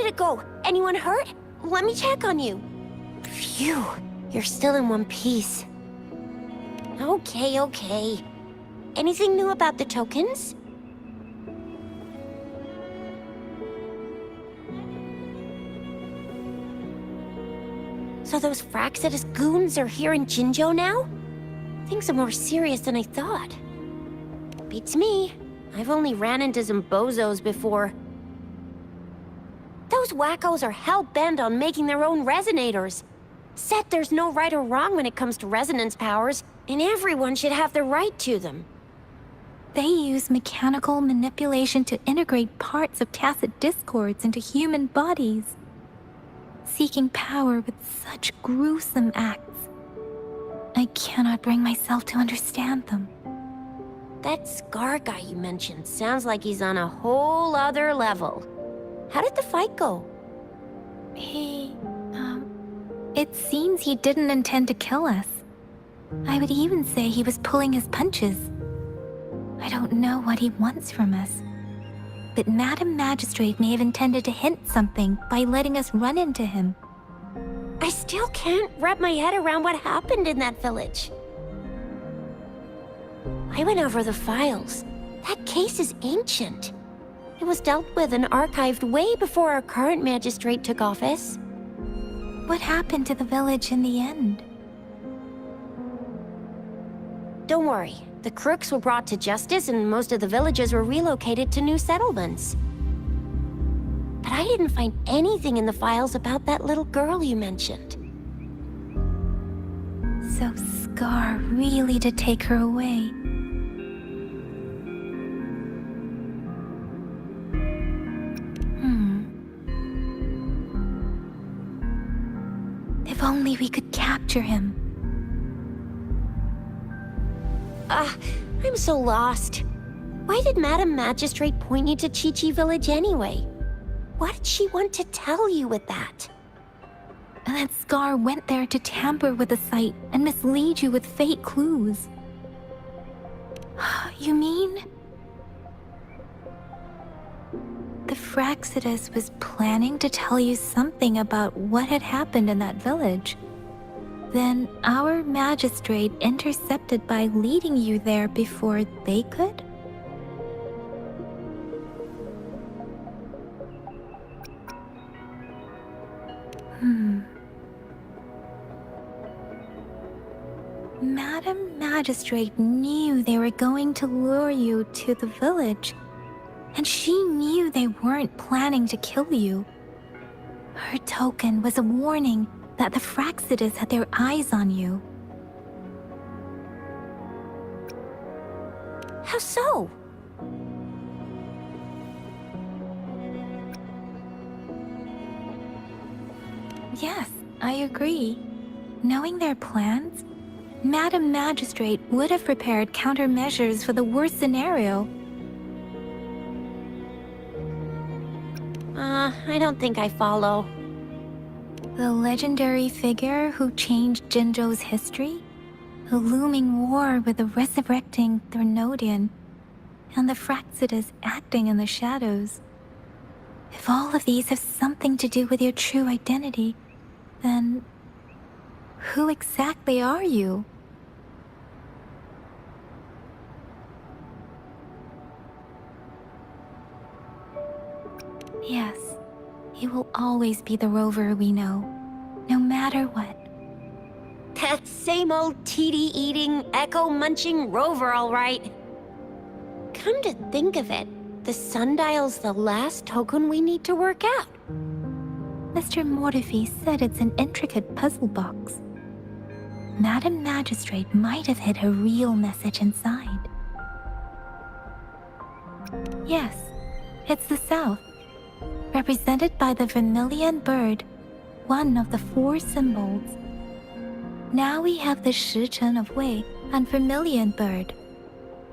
did it go? Anyone hurt? Let me check on you. Phew, you're still in one piece. Okay. Anything new about the tokens? So those Fraxidus goons are here in Jinzhou now? Things are more serious than I thought. Beats me. I've only ran into some bozos before. Those wackos are hell-bent on making their own resonators. Said there's no right or wrong when it comes to resonance powers, and everyone should have the right to them. They use mechanical manipulation to integrate parts of tacit discords into human bodies, seeking power with such gruesome acts. I cannot bring myself to understand them. That Scar guy you mentioned sounds like he's on a whole other level. How did the fight go? It seems he didn't intend to kill us. I would even say he was pulling his punches. I don't know what he wants from us. But Madam Magistrate may have intended to hint something by letting us run into him. I still can't wrap my head around what happened in that village. I went over the files. That case is ancient. It was dealt with and archived way before our current magistrate took office. What happened to the village in the end? Don't worry. The crooks were brought to justice and most of the villagers were relocated to new settlements. But I didn't find anything in the files about that little girl you mentioned. So Scar really did take her away. If only we could capture him. I'm so lost. Why did Madam Magistrate point you to Chi-Chi Village anyway? What did she want to tell you with that? And that Scar went there to tamper with the site and mislead you with fake clues. You mean? The Fraxidus was planning to tell you something about what had happened in that village. Then our magistrate intercepted by leading you there before they could? Madam Magistrate knew they were going to lure you to the village, and she knew they weren't planning to kill you. Her token was a warning that the Fraxidus had their eyes on you. How so? Yes, I agree. Knowing their plans, Madam Magistrate would have prepared countermeasures for the worst scenario. I don't think I follow. The legendary figure who changed Jinzhou's history? The looming war with the resurrecting Threnodian, and the Fraxidus acting in the shadows. If all of these have something to do with your true identity, then who exactly are you? Yes, he will always be the rover we know, no matter what. That same old TD-eating, echo-munching rover, all right. Come to think of it, the sundial's the last token we need to work out. Mr. Mortefi said it's an intricate puzzle box. Madam Magistrate might have hid a real message inside. Yes, it's the South, represented by the vermilion bird, one of the 4 symbols. Now we have the Shichen of Wei and vermilion bird.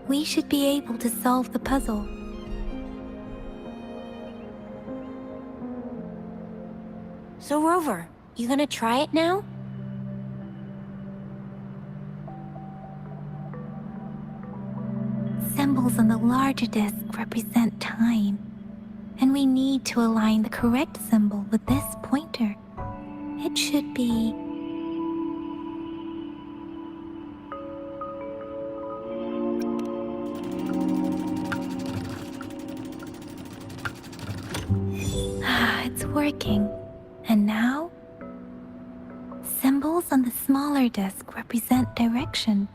We should be able to solve the puzzle. So Rover, you gonna try it now? Symbols on the larger disc represent time, and we need to align the correct symbol with this pointer. It should be... It's working. And now? Symbols on the smaller disc represent direction,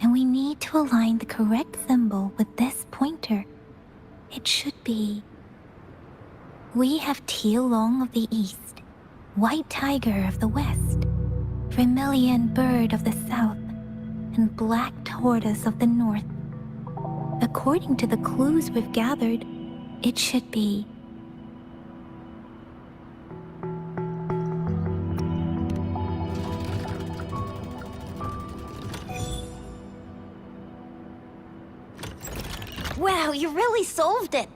and we need to align the correct symbol with this pointer. It should be... We have Huanglong of the east, white tiger of the west, vermilion bird of the south, and black tortoise of the north. According to the clues we've gathered, it should be... Wow, you really solved it!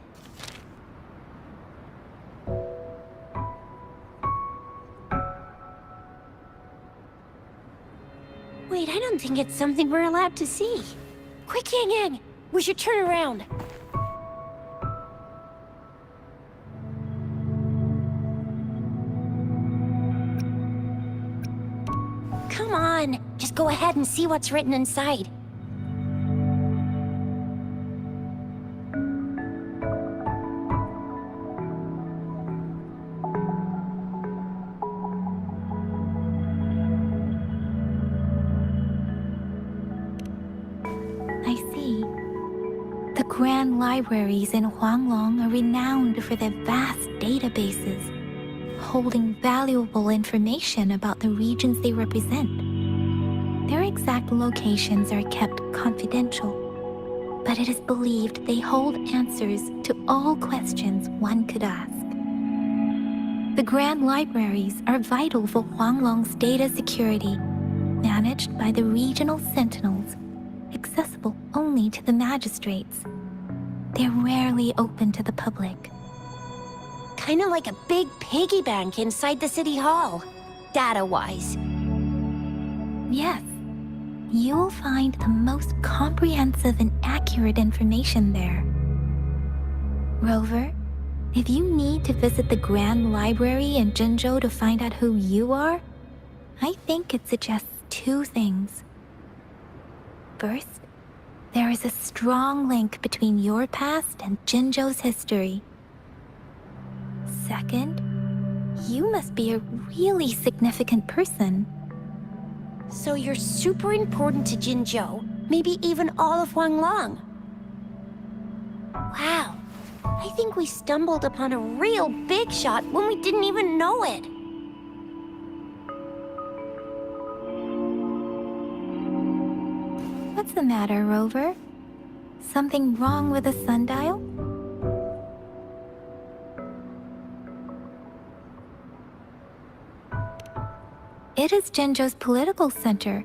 Wait, I don't think it's something we're allowed to see. Quick, Yang Yang! We should turn around. Come on, just go ahead and see what's written inside. I see. The grand libraries in Huanglong are renowned for their vast databases, holding valuable information about the regions they represent. Their exact locations are kept confidential, but it is believed they hold answers to all questions one could ask. The grand libraries are vital for Huanglong's data security, managed by the regional sentinels, accessible only to the magistrates. They're rarely open to the public. Kinda like a big piggy bank inside the city hall, data-wise. Yes, you'll find the most comprehensive and accurate information there. Rover, if you need to visit the Grand Library in Jinzhou to find out who you are, I think it suggests two things. First, there is a strong link between your past and Jinzhou's history. Second, you must be a really significant person. So you're super important to Jinzhou, maybe even all of Huanglong. Wow, I think we stumbled upon a real big shot when we didn't even know it. What's the matter, Rover? Something wrong with the sundial? It is Jinzhou's political center,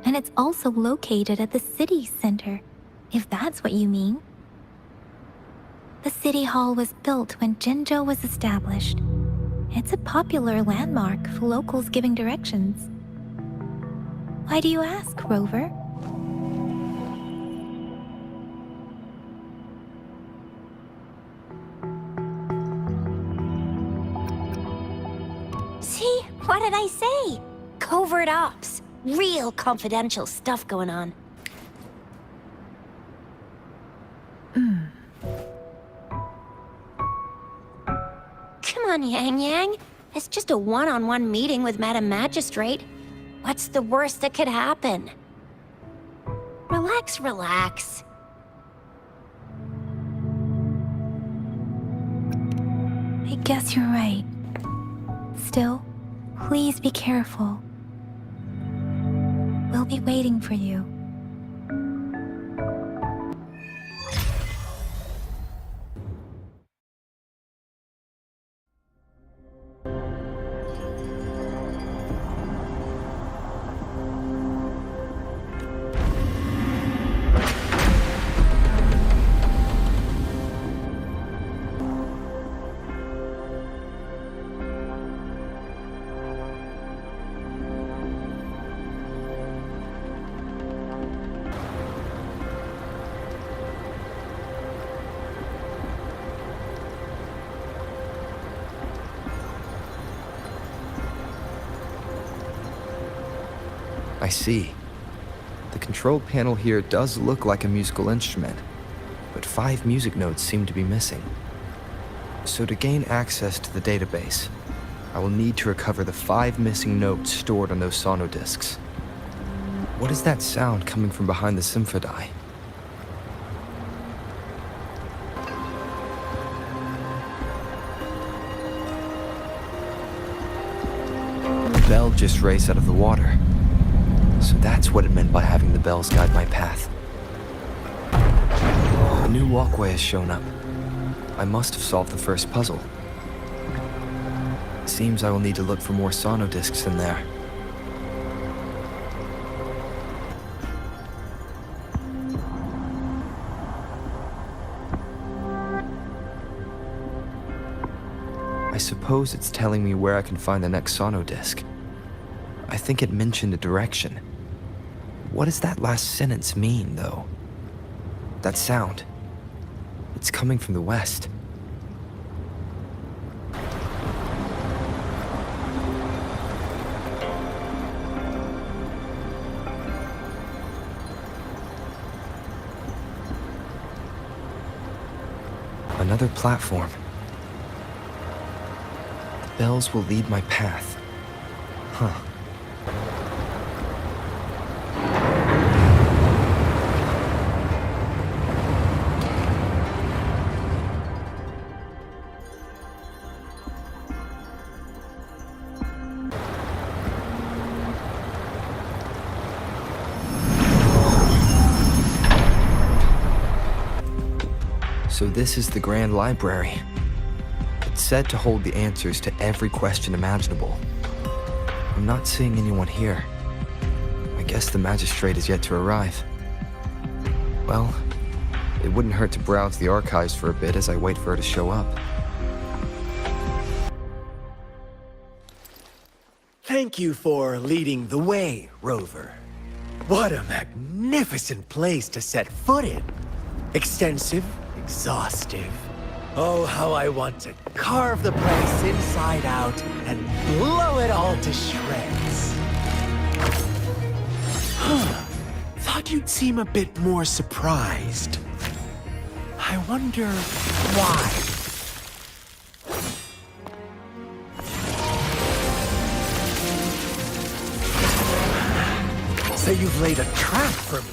and it's also located at the city center, if that's what you mean. The city hall was built when Jinzhou was established. It's a popular landmark for locals giving directions. Why do you ask, Rover? See? What did I say? Covert ops. Real confidential stuff going on. Come on, Yang Yang. It's just a one-on-one meeting with Madam Magistrate. What's the worst that could happen? Relax, relax. I guess you're right. Still, please be careful. We'll be waiting for you. I see. The control panel here does look like a musical instrument, but 5 music notes seem to be missing. So to gain access to the database, I will need to recover the 5 missing notes stored on those sonodiscs. What is that sound coming from behind the symphodi? The bell just raised out of the water. So that's what it meant by having the bells guide my path. A new walkway has shown up. I must have solved the first puzzle. Seems I will need to look for more sonodiscs in there. I suppose it's telling me where I can find the next sonodisc. I think it mentioned a direction. What does that last sentence mean, though? That sound. It's coming from the west. Another platform. The bells will lead my path. Huh. So this is the Grand Library. It's said to hold the answers to every question imaginable. I'm not seeing anyone here. I guess the magistrate is yet to arrive. Well, it wouldn't hurt to browse the archives for a bit as I wait for her to show up. Thank you for leading the way, Rover. What a magnificent place to set foot in. Extensive, exhaustive. Oh, how I want to carve the place inside out and blow it all to shreds. Thought you'd seem a bit more surprised. I wonder why. So you've laid a trap for me.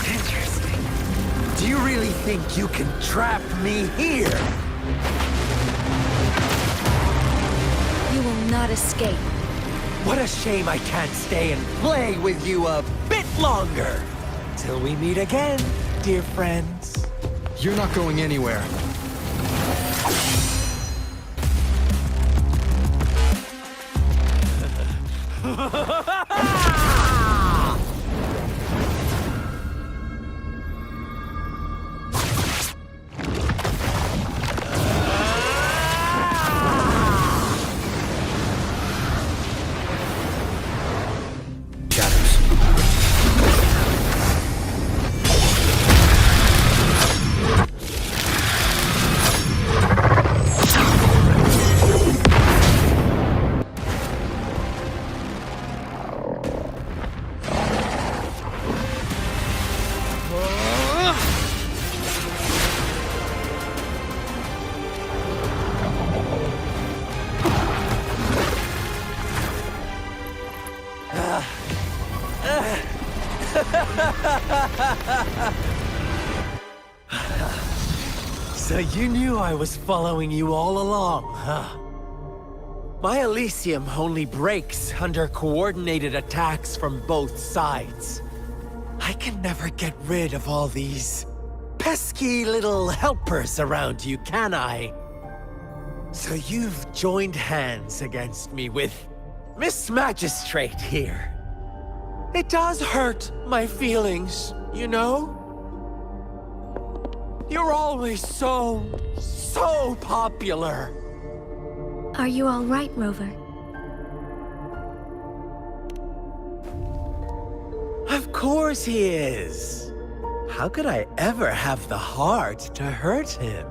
Interesting. Do you really think you can trap me here? You will not escape. What a shame I can't stay and play with you a bit longer. Till we meet again, dear friends. You're not going anywhere. So you knew I was following you all along, huh? My Elysium only breaks under coordinated attacks from both sides. I can never get rid of all these pesky little helpers around you, can I? So you've joined hands against me with Miss Magistrate here. It does hurt my feelings, you know? You're always so popular. Are you all right, Rover? Of course he is. How could I ever have the heart to hurt him?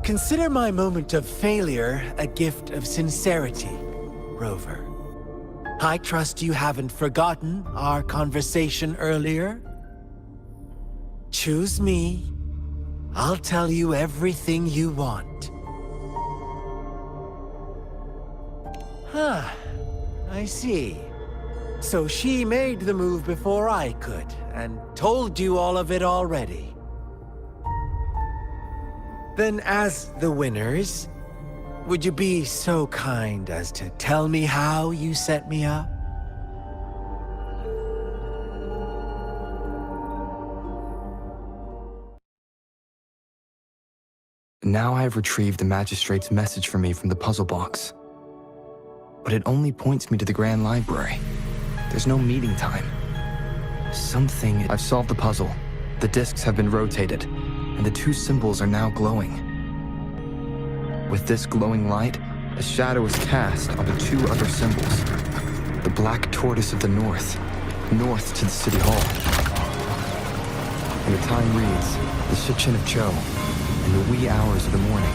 Consider my moment of failure a gift of sincerity, Rover. I trust you haven't forgotten our conversation earlier? Choose me. I'll tell you everything you want. Huh. I see. So she made the move before I could, and told you all of it already. Then as the winners, would you be so kind as to tell me how you set me up? Now I have retrieved the magistrate's message for me from the puzzle box. But it only points me to the Grand Library. There's no meeting time. I've solved the puzzle. The discs have been rotated, and the two symbols are now glowing. With this glowing light, a shadow is cast onto two other symbols. The black tortoise of the north to the city hall. And the time reads, the Shichin of Cho, in the wee hours of the morning.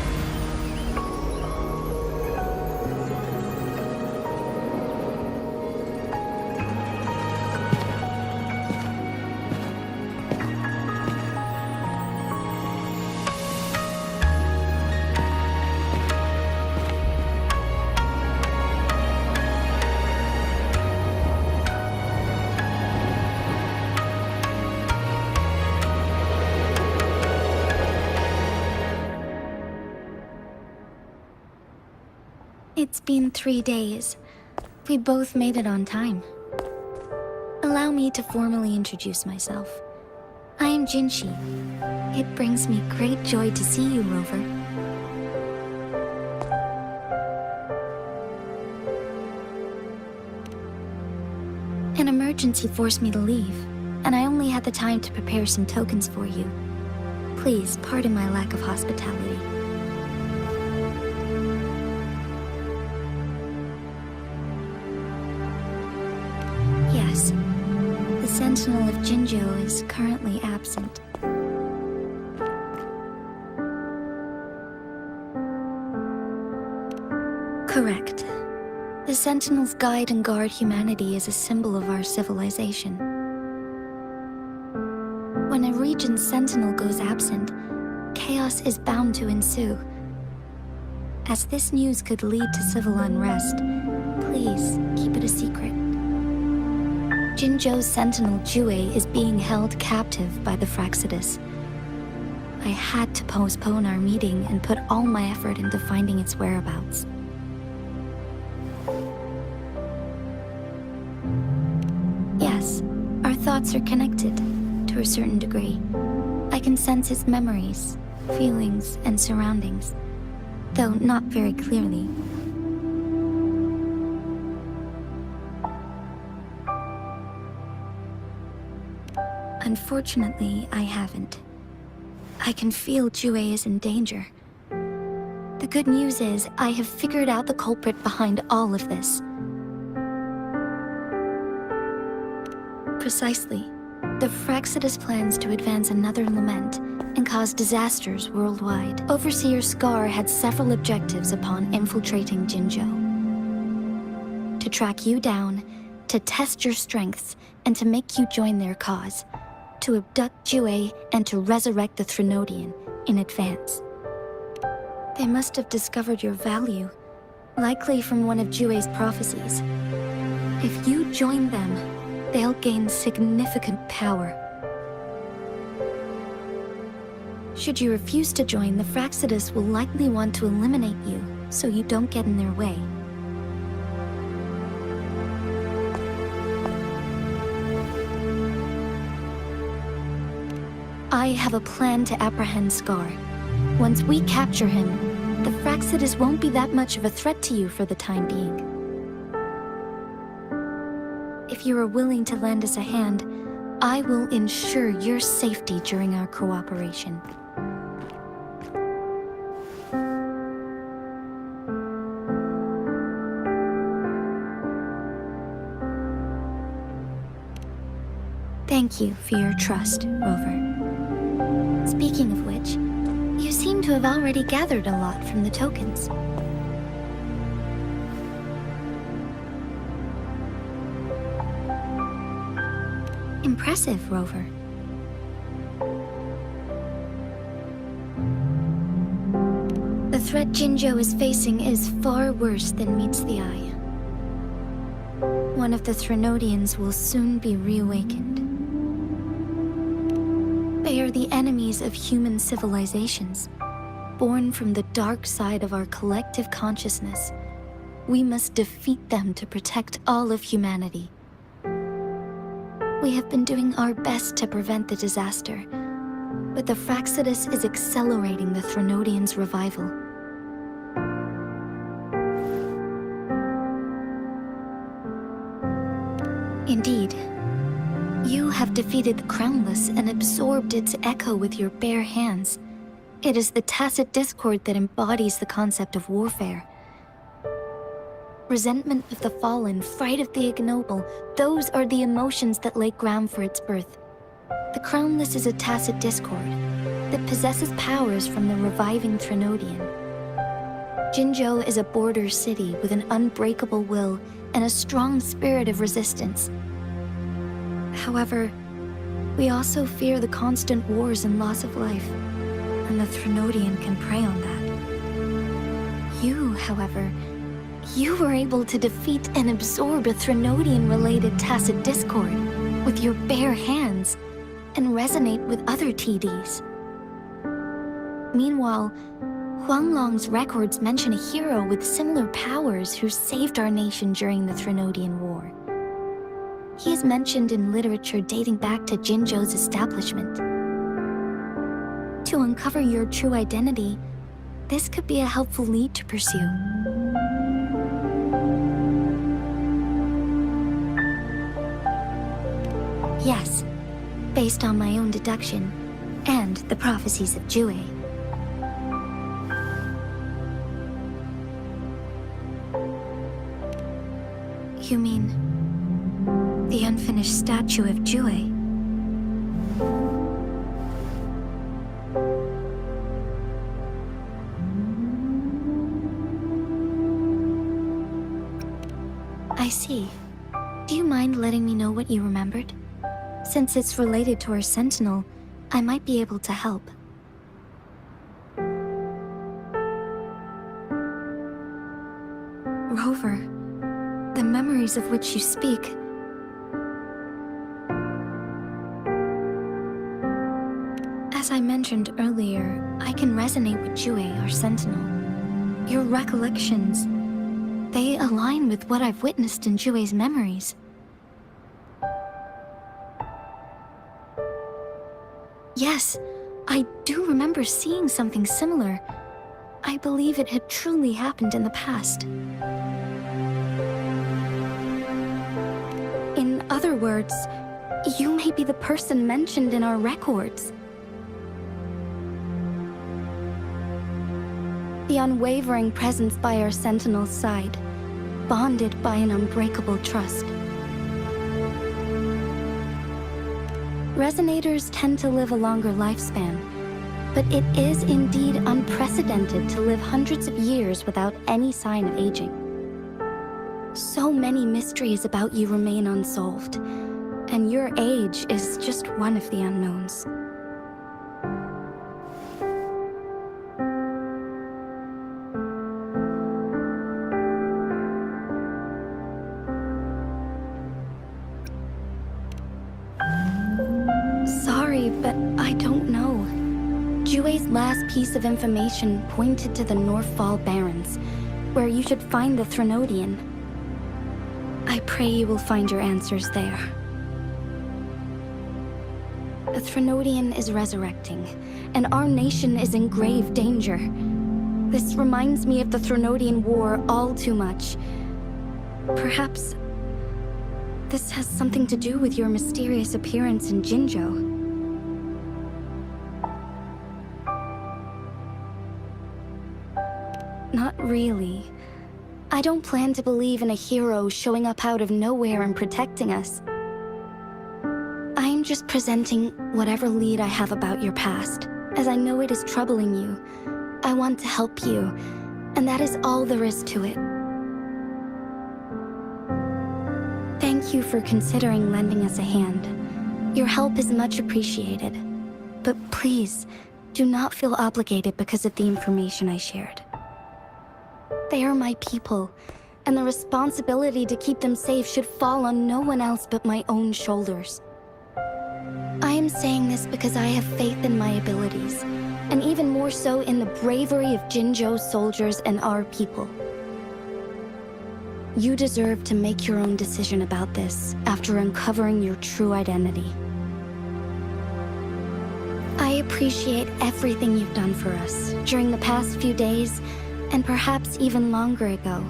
It's been 3 days. We both made it on time. Allow me to formally introduce myself. I am Jinzhou. It brings me great joy to see you, Rover. An emergency forced me to leave, and I only had the time to prepare some tokens for you. Please pardon my lack of hospitality. Yes, the Sentinel of Jinzhou is currently absent. Correct. The Sentinels guide and guard humanity as a symbol of our civilization. When a region's Sentinel goes absent, chaos is bound to ensue. As this news could lead to civil unrest, please keep it a secret. Jinzhou's Sentinel Jue is being held captive by the Fraxidus. I had to postpone our meeting and put all my effort into finding its whereabouts. Yes, our thoughts are connected, to a certain degree. I can sense his memories, feelings, and surroundings, though not very clearly. Unfortunately, I haven't. I can feel Jue is in danger. The good news is, I have figured out the culprit behind all of this. Precisely. The Fraxidus plans to advance another lament and cause disasters worldwide. Overseer Scar had several objectives upon infiltrating Jinzhou. To track you down, to test your strengths, and to make you join their cause. To abduct Jue and to resurrect the Threnodian in advance. They must have discovered your value, likely from one of Jue's prophecies. If you join them, they'll gain significant power. Should you refuse to join, the Fraxidus will likely want to eliminate you, so you don't get in their way. I have a plan to apprehend Scar. Once we capture him, the Fraxidus won't be that much of a threat to you for the time being. If you are willing to lend us a hand, I will ensure your safety during our cooperation. Thank you for your trust, Rover. Speaking of which, you seem to have already gathered a lot from the tokens. Impressive, Rover. The threat Jinzhou is facing is far worse than meets the eye. One of the Threnodians will soon be reawakened. They are the enemies of human civilizations, born from the dark side of our collective consciousness. We must defeat them to protect all of humanity. We have been doing our best to prevent the disaster, but the Fractsidus is accelerating the Threnodians' revival. Indeed, you have defeated the Crownless and absorbed its echo with your bare hands. It is the tacit discord that embodies the concept of warfare. Resentment of the fallen, fright of the ignoble, those are the emotions that lay ground for its birth. The Crownless is a tacit discord that possesses powers from the reviving Threnodian. Jinzhou is a border city with an unbreakable will and a strong spirit of resistance. However, we also fear the constant wars and loss of life, and the Threnodian can prey on that. You, however, you were able to defeat and absorb a Threnodian-related tacit discord with your bare hands and resonate with other TDs. Meanwhile, Huanglong's records mention a hero with similar powers who saved our nation during the Threnodian War. He is mentioned in literature dating back to Jinzhou's establishment. To uncover your true identity, this could be a helpful lead to pursue. Yes, based on my own deduction and the prophecies of Jue. You mean the unfinished statue of Jue? I see. Do you mind letting me know what you remembered? Since it's related to our sentinel, I might be able to help. Rover, the memories of which you speak. As I mentioned earlier, I can resonate with Jue, our sentinel. Your recollections, they align with what I've witnessed in Jue's memories. Yes, I do remember seeing something similar. I believe it had truly happened in the past. In other words, you may be the person mentioned in our records. The unwavering presence by our sentinel's side, bonded by an unbreakable trust. Resonators tend to live a longer lifespan, but it is indeed unprecedented to live hundreds of years without any sign of aging. So many mysteries about you remain unsolved, and your age is just one of the unknowns. Sorry, but I don't know. Jue's last piece of information pointed to the Northfall Barrens, where you should find the Threnodian. I pray you will find your answers there. The Threnodian is resurrecting, and our nation is in grave danger. This reminds me of the Threnodian War all too much. Perhaps this has something to do with your mysterious appearance in Jinzhou. Not really. I don't plan to believe in a hero showing up out of nowhere and protecting us. I'm just presenting whatever lead I have about your past, as I know it is troubling you. I want to help you, and that is all there is to it. Thank you for considering lending us a hand. Your help is much appreciated. But please, do not feel obligated because of the information I shared. They are my people, and the responsibility to keep them safe should fall on no one else but my own shoulders. I am saying this because I have faith in my abilities, and even more so in the bravery of Jinzhou's soldiers and our people. You deserve to make your own decision about this after uncovering your true identity. I appreciate everything you've done for us during the past few days, and perhaps even longer ago.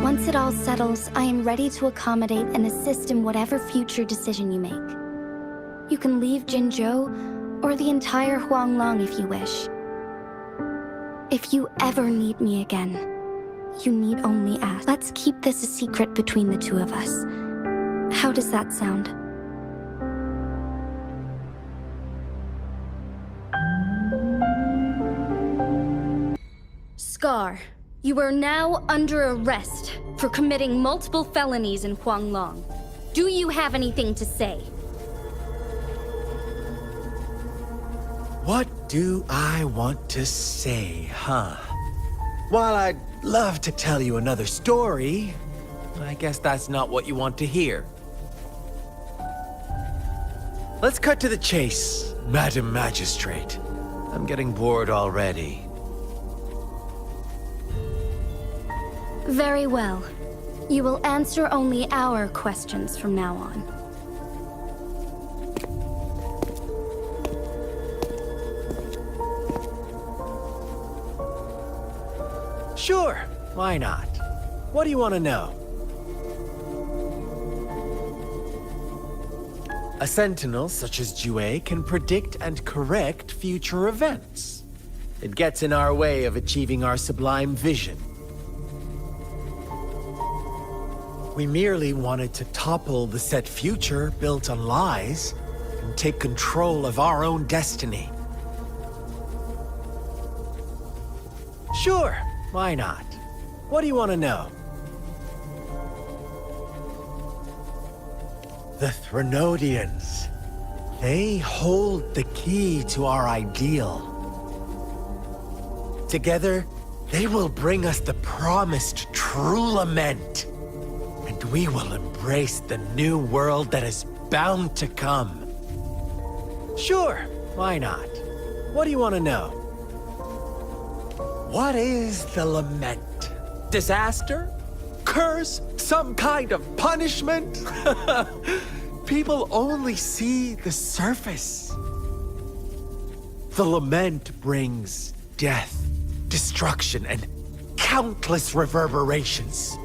Once it all settles, I am ready to accommodate and assist in whatever future decision you make. You can leave Jinzhou or the entire Huanglong if you wish. If you ever need me again, you need only ask. Let's keep this a secret between the two of us. How does that sound? Scar, you are now under arrest for committing multiple felonies in Huanglong. Do you have anything to say? What do I want to say, huh? While I'd love to tell you another story, I guess that's not what you want to hear. Let's cut to the chase, Madam Magistrate. I'm getting bored already. Very well. You will answer only our questions from now on. Sure, why not? What do you want to know? A sentinel such as Jinzhou can predict and correct future events. It gets in our way of achieving our sublime vision. We merely wanted to topple the set future built on lies and take control of our own destiny. Sure, why not? What do you want to know? The Threnodians. They hold the key to our ideal. Together, they will bring us the promised true lament. And we will embrace the new world that is bound to come. Sure, why not? What do you want to know? What is the lament? Disaster? Curse? Some kind of punishment? People only see the surface. The lament brings death, destruction, and countless reverberations.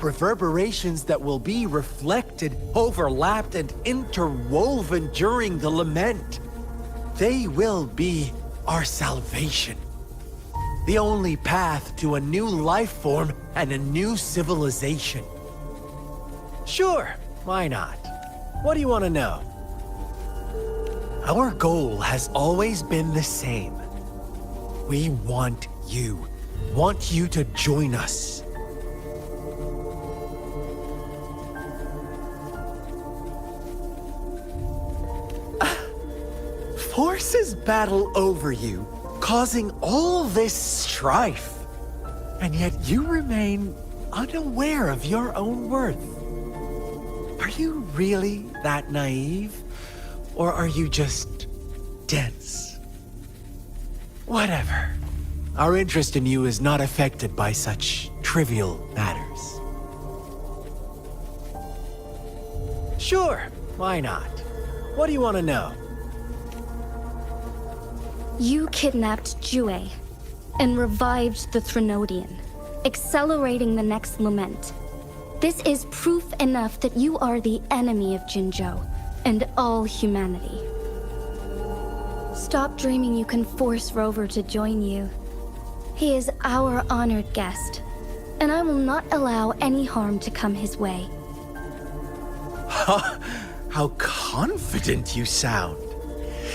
Reverberations that will be reflected, overlapped, and interwoven during the lament. They will be our salvation. The only path to a new life form and a new civilization. Sure, why not? What do you want to know? Our goal has always been the same. We want you to join us. Forces battle over you, causing all this strife. And yet you remain unaware of your own worth. Are you really that naive? Or are you just dense? Whatever. Our interest in you is not affected by such trivial matters. Sure, why not? What do you want to know? You kidnapped Jinzhou and revived the Threnodian, accelerating the next lament. This is proof enough that you are the enemy of Jinzhou and all humanity. Stop dreaming you can force Rover to join you. He is our honored guest, and I will not allow any harm to come his way. How confident you sound.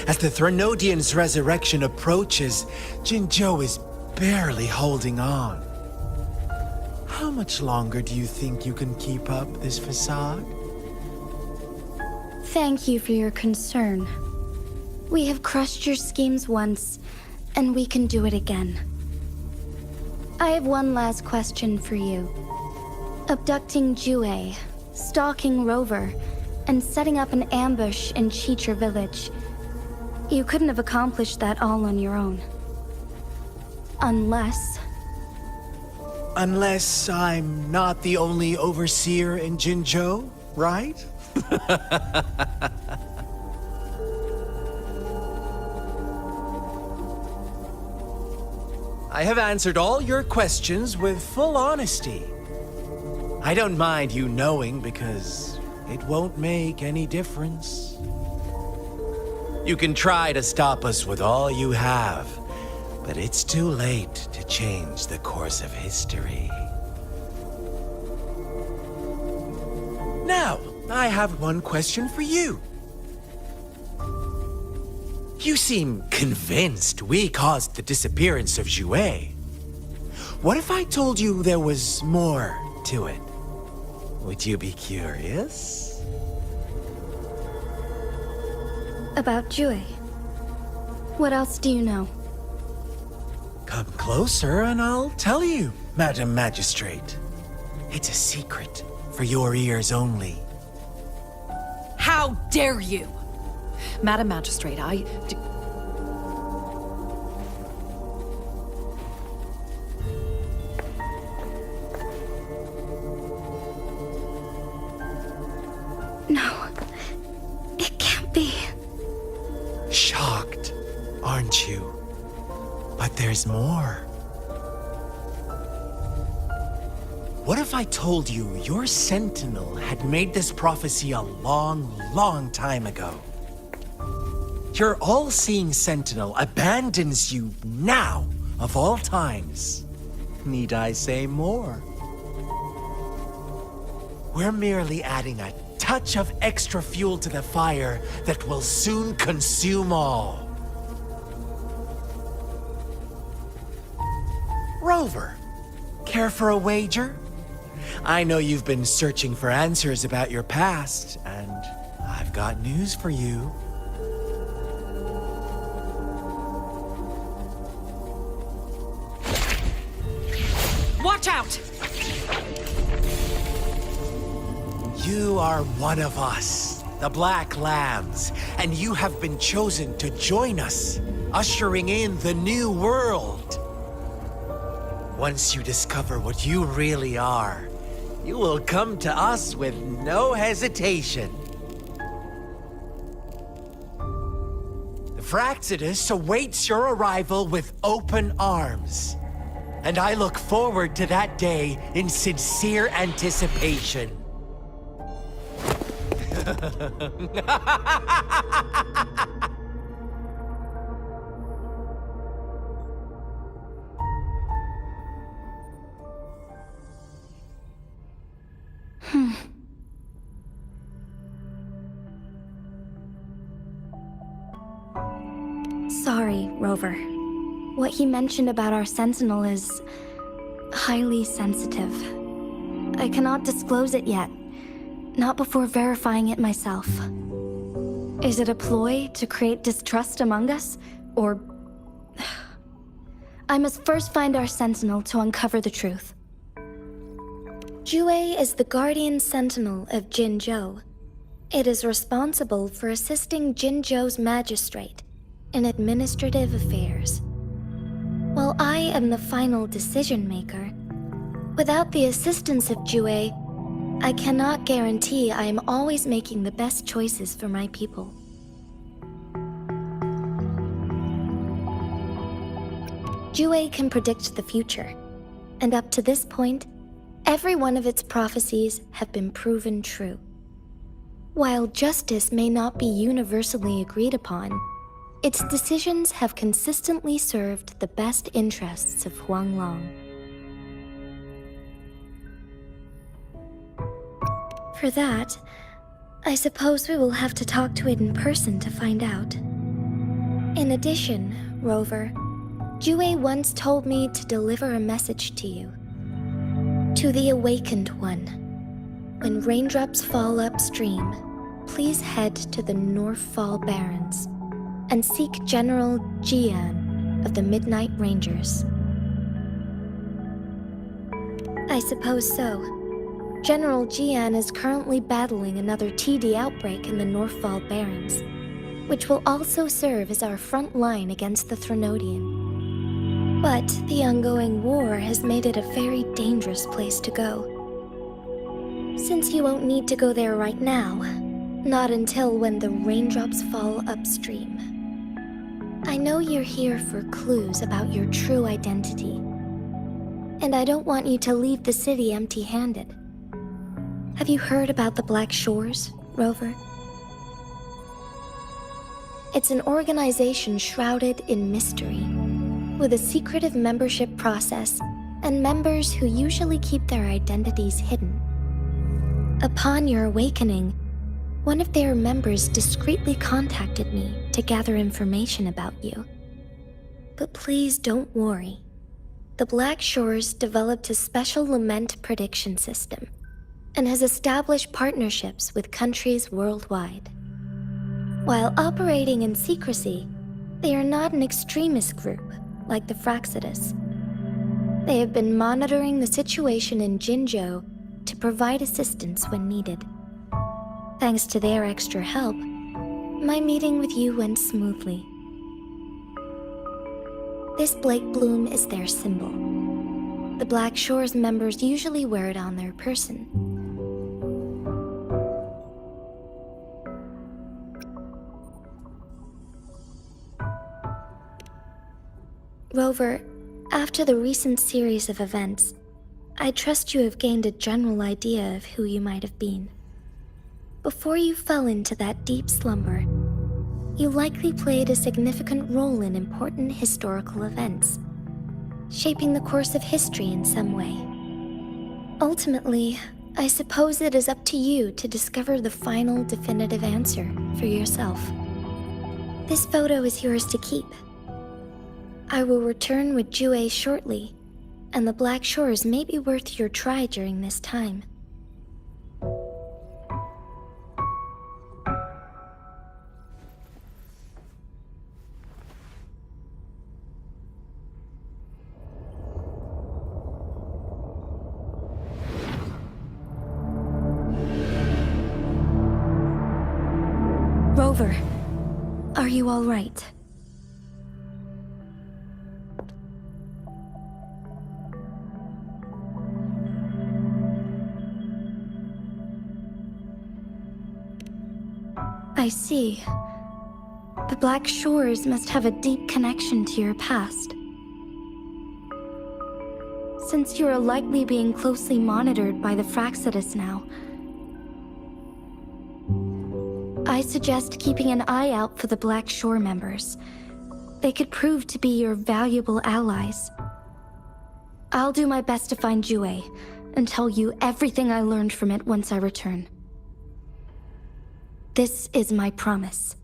As the Threnodian's resurrection approaches, Jinzhou is barely holding on. How much longer do you think you can keep up this facade? Thank you for your concern. We have crushed your schemes once, and we can do it again. I have one last question for you. Abducting Jue, stalking Rover, and setting up an ambush in Cheecher Village. You couldn't have accomplished that all on your own. Unless I'm not the only overseer in Jinzhou, right? I have answered all your questions with full honesty. I don't mind you knowing because it won't make any difference. You can try to stop us with all you have, but it's too late to change the course of history. Now, I have one question for you. You seem convinced we caused the disappearance of Jue. What if I told you there was more to it? Would you be curious? about Jue. What else do you know? Come closer and I'll tell you, Madam Magistrate. It's a secret for your ears only. How dare you! Madam Magistrate, No, it can't be. Shocked, aren't you? But there's more. What if I told you your sentinel had made this prophecy a long, long time ago? Your all-seeing sentinel abandons you now, of all times. Need I say more? We're merely adding a touch of extra fuel to the fire that will soon consume all. Rover, care for a wager? I know you've been searching for answers about your past, and I've got news for you. watch out! You are one of us, the Black Lambs, and you have been chosen to join us, ushering in the new world. Once you discover what you really are, you will come to us with no hesitation. The Fraxidus awaits your arrival with open arms, and I look forward to that day in sincere anticipation. Sorry, Rover. What he mentioned about our sentinel is highly sensitive. I cannot disclose it yet, not before verifying it myself. Is it a ploy to create distrust among us, or... I must first find our sentinel to uncover the truth. Jue is the guardian sentinel of Jinzhou. It is responsible for assisting Jinzhou's magistrate in administrative affairs. While I am the final decision maker, without the assistance of Jue, I cannot guarantee I am always making the best choices for my people. Jue can predict the future, and up to this point, every one of its prophecies have been proven true. While justice may not be universally agreed upon, its decisions have consistently served the best interests of Huanglong. For that, I suppose we will have to talk to it in person to find out. In addition, Rover, Jue once told me to deliver a message to you. To the Awakened One. When raindrops fall upstream, please head to the Northfall Barrens and seek General Jian of the Midnight Rangers. I suppose so. General Jian is currently battling another TD outbreak in the Northfall Barrens, which will also serve as our front line against the Threnodian. But the ongoing war has made it a very dangerous place to go. Since you won't need to go there right now, not until when the raindrops fall upstream. I know you're here for clues about your true identity, and I don't want you to leave the city empty-handed. Have you heard about the Black Shores, Rover? It's an organization shrouded in mystery, with a secretive membership process and members who usually keep their identities hidden. Upon your awakening, one of their members discreetly contacted me to gather information about you. But please don't worry. The Black Shores developed a special lament prediction system and has established partnerships with countries worldwide. While operating in secrecy, they are not an extremist group like the Fraxidus. They have been monitoring the situation in Jinzhou to provide assistance when needed. Thanks to their extra help, my meeting with you went smoothly. This Blake Bloom is their symbol. The Black Shores members usually wear it on their person. Rover, after the recent series of events, I trust you have gained a general idea of who you might have been. Before you fell into that deep slumber, you likely played a significant role in important historical events, shaping the course of history in some way. Ultimately, I suppose it is up to you to discover the final definitive answer for yourself. This photo is yours to keep. I will return with Jue shortly, and the Black Shores may be worth your try during this time. Rover, are you all right? I see. The Black Shores must have a deep connection to your past. Since you are likely being closely monitored by the Fraxidus now, I suggest keeping an eye out for the Black Shore members. They could prove to be your valuable allies. I'll do my best to find Jue and tell you everything I learned from it once I return. This is my promise.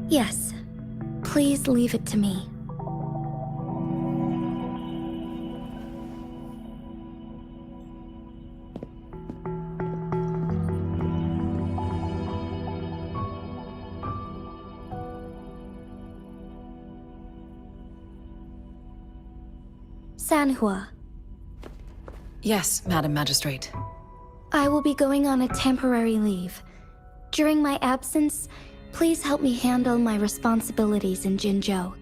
Yes, please leave it to me. Sanhua. Yes, Madam Magistrate. I will be going on a temporary leave. During my absence, please help me handle my responsibilities in Jinzhou.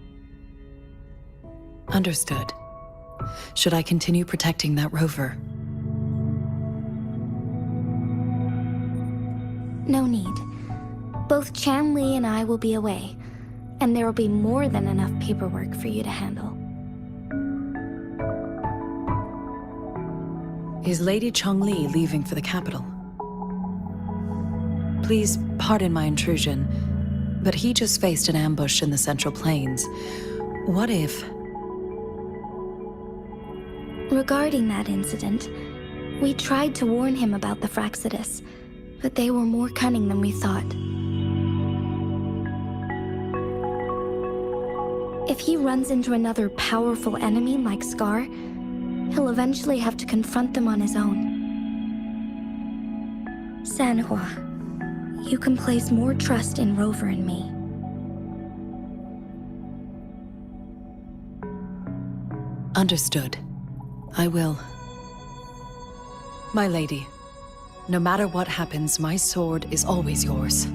Understood. Should I continue protecting that rover? No need. Both Chan Li and I will be away, and there will be more than enough paperwork for you to handle. Is Lady Chongli leaving for the capital? Please pardon my intrusion, but he just faced an ambush in the Central Plains. What if... Regarding that incident, we tried to warn him about the Fraxidus, but they were more cunning than we thought. If he runs into another powerful enemy like Scar, he'll eventually have to confront them on his own. Sanhua, you can place more trust in Rover and me. Understood. I will. My lady, no matter what happens, my sword is always yours.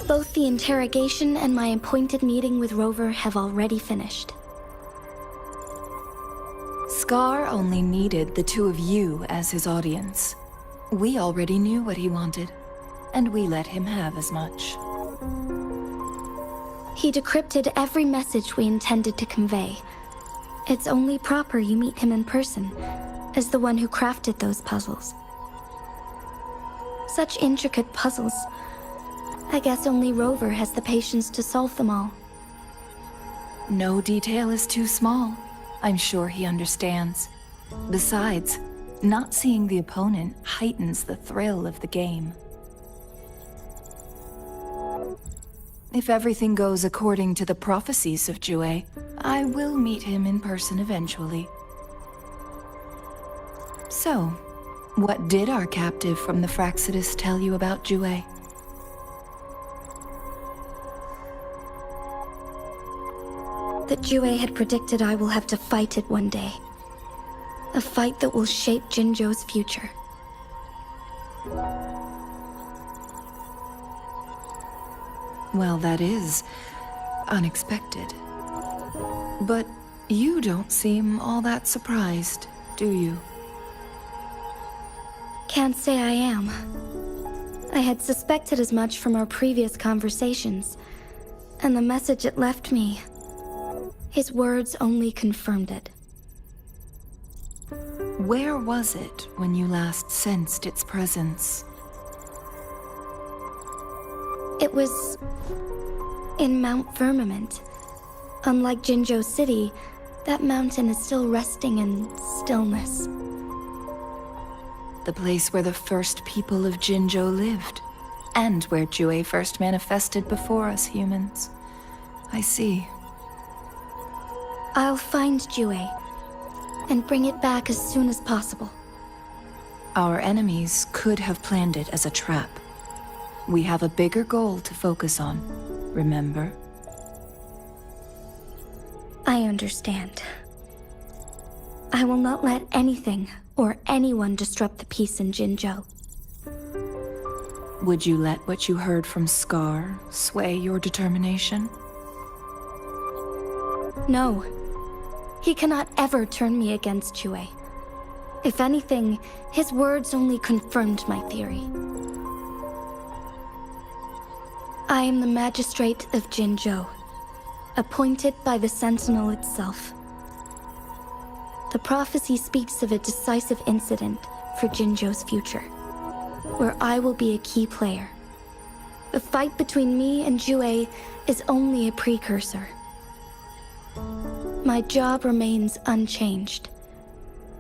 Both the interrogation and my appointed meeting with Rover have already finished. Scar only needed the two of you as his audience. We already knew what he wanted, and we let him have as much. He decrypted every message we intended to convey. It's only proper you meet him in person, as the one who crafted those puzzles. Such intricate puzzles. I guess only Rover has the patience to solve them all. No detail is too small. I'm sure he understands. Besides, not seeing the opponent heightens the thrill of the game. If everything goes according to the prophecies of Jue, I will meet him in person eventually. So, what did our captive from the Fraxidus tell you about Jue? That Jue had predicted I will have to fight it one day. A fight that will shape Jinzhou's future. Well, that is unexpected. But you don't seem all that surprised, do you? Can't say I am. I had suspected as much from our previous conversations, and the message it left me, his words only confirmed it. Where was it when you last sensed its presence? It was in Mount Firmament. Unlike Jinzhou City, that mountain is still resting in stillness. The place where the first people of Jinzhou lived, and where Jue first manifested before us humans. I see. I'll find Jue and bring it back as soon as possible. Our enemies could have planned it as a trap. We have a bigger goal to focus on, remember? I understand. I will not let anything or anyone disrupt the peace in Jinzhou. Would you let what you heard from Scar sway your determination? No. He cannot ever turn me against Jue. If anything, his words only confirmed my theory. I am the magistrate of Jinzhou, appointed by the Sentinel itself. The prophecy speaks of a decisive incident for Jinzhou's future, where I will be a key player. The fight between me and Jue is only a precursor. My job remains unchanged.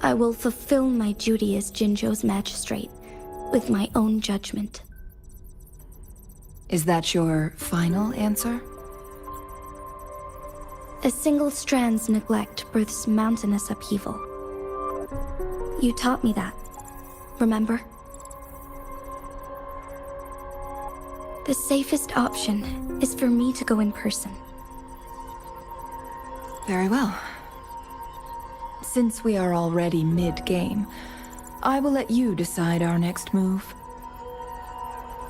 I will fulfill my duty as Jinzhou's magistrate with my own judgment. Is that your final answer? A single strand's neglect births mountainous upheaval. You taught me that, remember? The safest option is for me to go in person. Very well. Since we are already mid-game, I will let you decide our next move.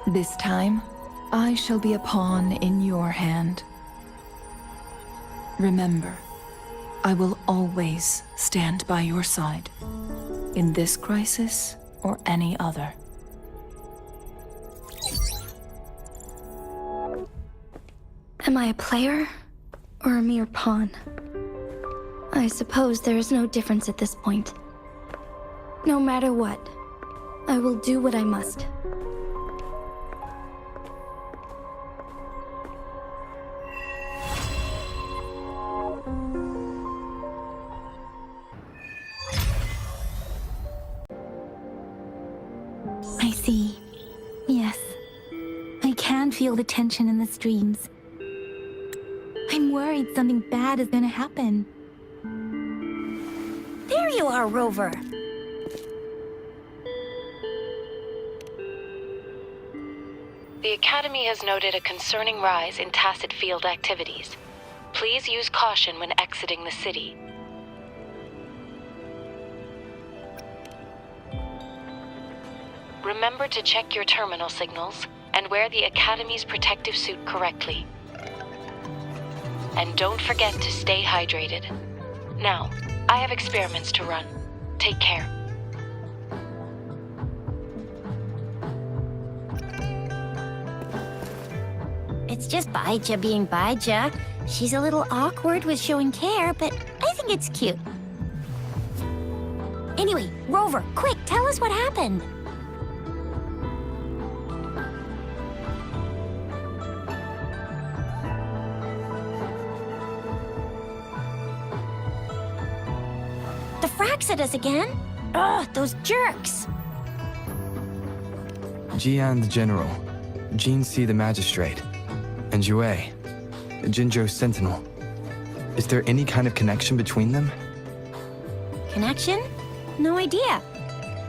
This time, I shall be a pawn in your hand. Remember, I will always stand by your side, in this crisis or any other. Am I a player or a mere pawn? I suppose there is no difference at this point. No matter what, I will do what I must. I see. Yes. I can feel the tension in the streams. I'm worried something bad is gonna happen. There you are, Rover. The Academy has noted a concerning rise in tacit field activities. Please use caution when exiting the city. Remember to check your terminal signals and wear the Academy's protective suit correctly. And don't forget to stay hydrated. Now, I have experiments to run. Take care. It's just Baija being Baija. She's a little awkward with showing care, but I think it's cute. Anyway, Rover, quick, tell us what happened. The Fraxidas again? Ugh, those jerks! Jian the General, Jinzhou the Magistrate, and Yue, the Jinzhou Sentinel. Is there any kind of connection between them? Connection? No idea.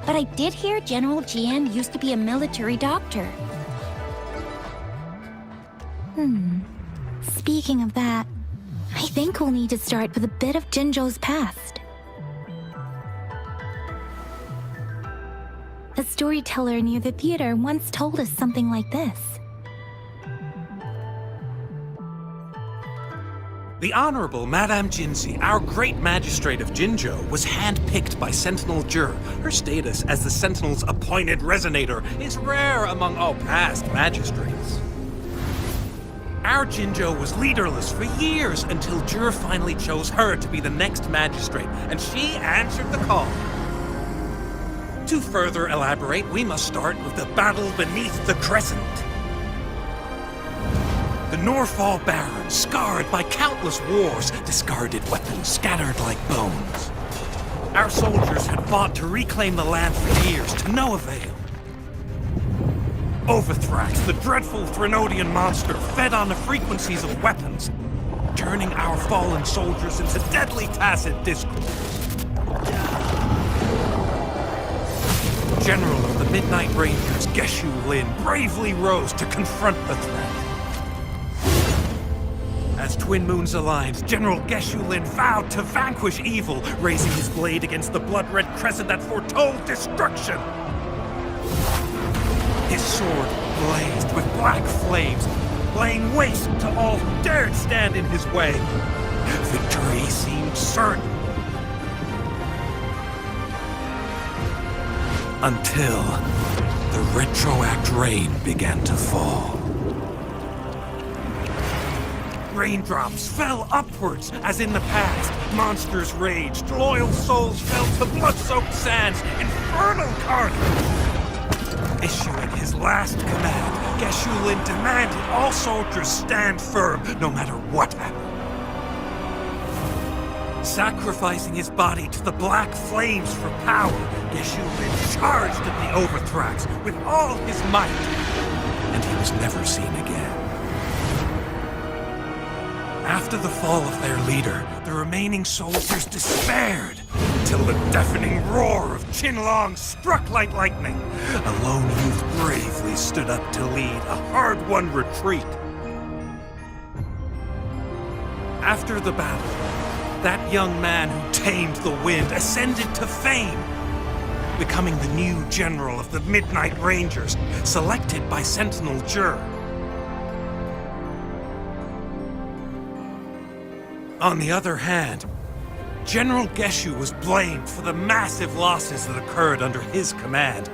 But I did hear General Jian used to be a military doctor. Speaking of that, I think we'll need to start with a bit of Jinzhou's past. A storyteller near the theater once told us something like this. The Honorable Madame Jinzhou, our great magistrate of Jinzhou, was handpicked by Sentinel Jur. Her status as the Sentinel's appointed resonator is rare among all past magistrates. Our Jinzhou was leaderless for years until Jur finally chose her to be the next magistrate, and she answered the call. To further elaborate, we must start with the battle beneath the Crescent. The Norfall Baron, scarred by countless wars, discarded weapons scattered like bones. Our soldiers had fought to reclaim the land for years, to no avail. Overthrax, the dreadful Threnodian monster, fed on the frequencies of weapons, turning our fallen soldiers into deadly tacit discourse. General of the Midnight Rangers, Geshu Lin, bravely rose to confront the threat. As Twin Moons aligned, General Geshu Lin vowed to vanquish evil, raising his blade against the blood-red crescent that foretold destruction. His sword blazed with black flames, laying waste to all who dared stand in his way. Victory seemed certain. Until the retroact rain began to fall. Raindrops fell upwards, as in the past. Monsters raged, loyal souls fell to blood-soaked sands, infernal carnage. Issuing his last command, Geshu Lin demanded all soldiers stand firm, no matter what happened. Sacrificing his body to the black flames for power, Geshu Lin charged at the Overthrax with all his might, and he was never seen again. After the fall of their leader, the remaining soldiers despaired, till the deafening roar of Huanglong struck like lightning. A lone youth bravely stood up to lead a hard-won retreat. After the battle, that young man who tamed the wind ascended to fame, becoming the new general of the Midnight Rangers, selected by Sentinel Jur. On the other hand, General Geshu was blamed for the massive losses that occurred under his command,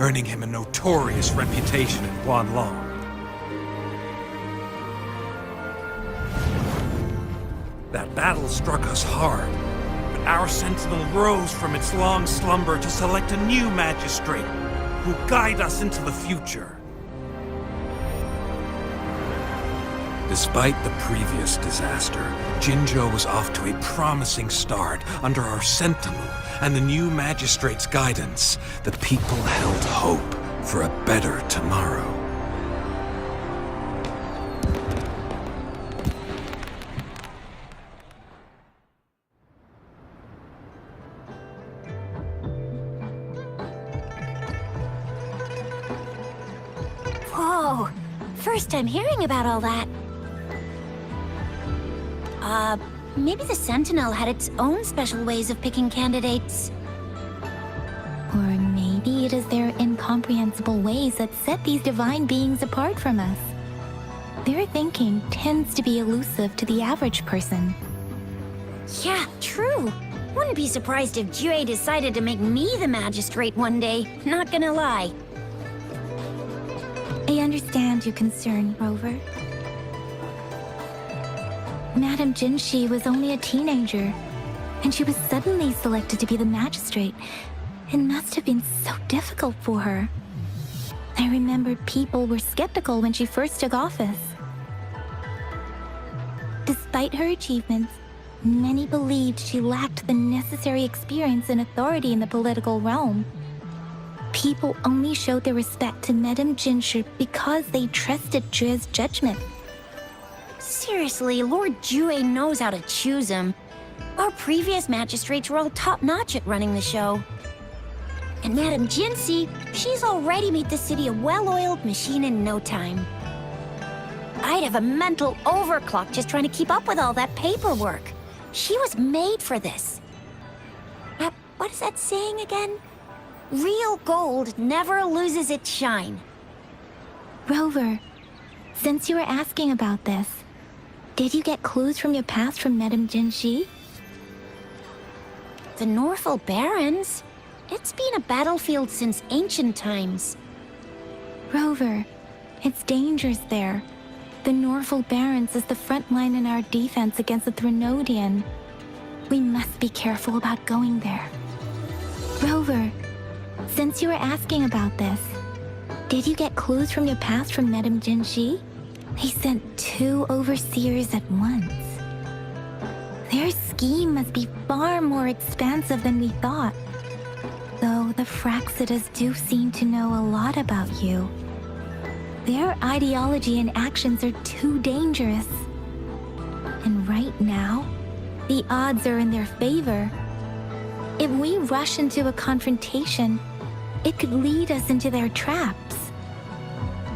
earning him a notorious reputation in Huanglong. That battle struck us hard, but our sentinel rose from its long slumber to select a new magistrate who guide us into the future. Despite the previous disaster, Jinzhou was off to a promising start under our sentinel and the new magistrate's guidance. The people held hope for a better tomorrow. Whoa! First time hearing about all that. Maybe the Sentinel had its own special ways of picking candidates. Or maybe it is their incomprehensible ways that set these divine beings apart from us. Their thinking tends to be elusive to the average person. Yeah, true. Wouldn't be surprised if Jue decided to make me the magistrate one day, not gonna lie. I understand your concern, Rover. Madame Jinzhou was only a teenager, and she was suddenly selected to be the magistrate. It must have been so difficult for her. I remember people were skeptical when she first took office. Despite her achievements, many believed she lacked the necessary experience and authority in the political realm. People only showed their respect to Madame Jinzhou because they trusted Jue's judgment. Seriously, Lord Jue knows how to choose him. Our previous magistrates were all top-notch at running the show. And Madame Jinzhou, she's already made the city a well-oiled machine in no time. I'd have a mental overclock just trying to keep up with all that paperwork. She was made for this. What is that saying again? Real gold never loses its shine. Rover, since you were asking about this, did you get clues from your past from Madame Jinzhou? The Norfolk Barrens? It's been a battlefield since ancient times. Rover, it's dangerous there. The Norfolk Barrens is the front line in our defense against the Threnodian. We must be careful about going there. Rover, since you were asking about this, did you get clues from your past from Madame Jinzhou? They sent 2 overseers at once. Their scheme must be far more expansive than we thought. Though the Fraxidas do seem to know a lot about you. Their ideology and actions are too dangerous. And right now, the odds are in their favor. If we rush into a confrontation, it could lead us into their traps.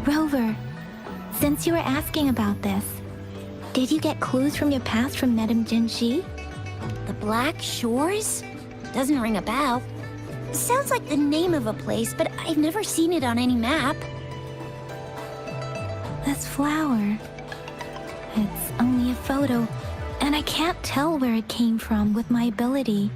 Rover, since you were asking about this, did you get clues from your past from Madame Jinzhou? The Black Shores? Doesn't ring a bell. Sounds like the name of a place, but I've never seen it on any map. This flower. It's only a photo, and I can't tell where it came from with my ability.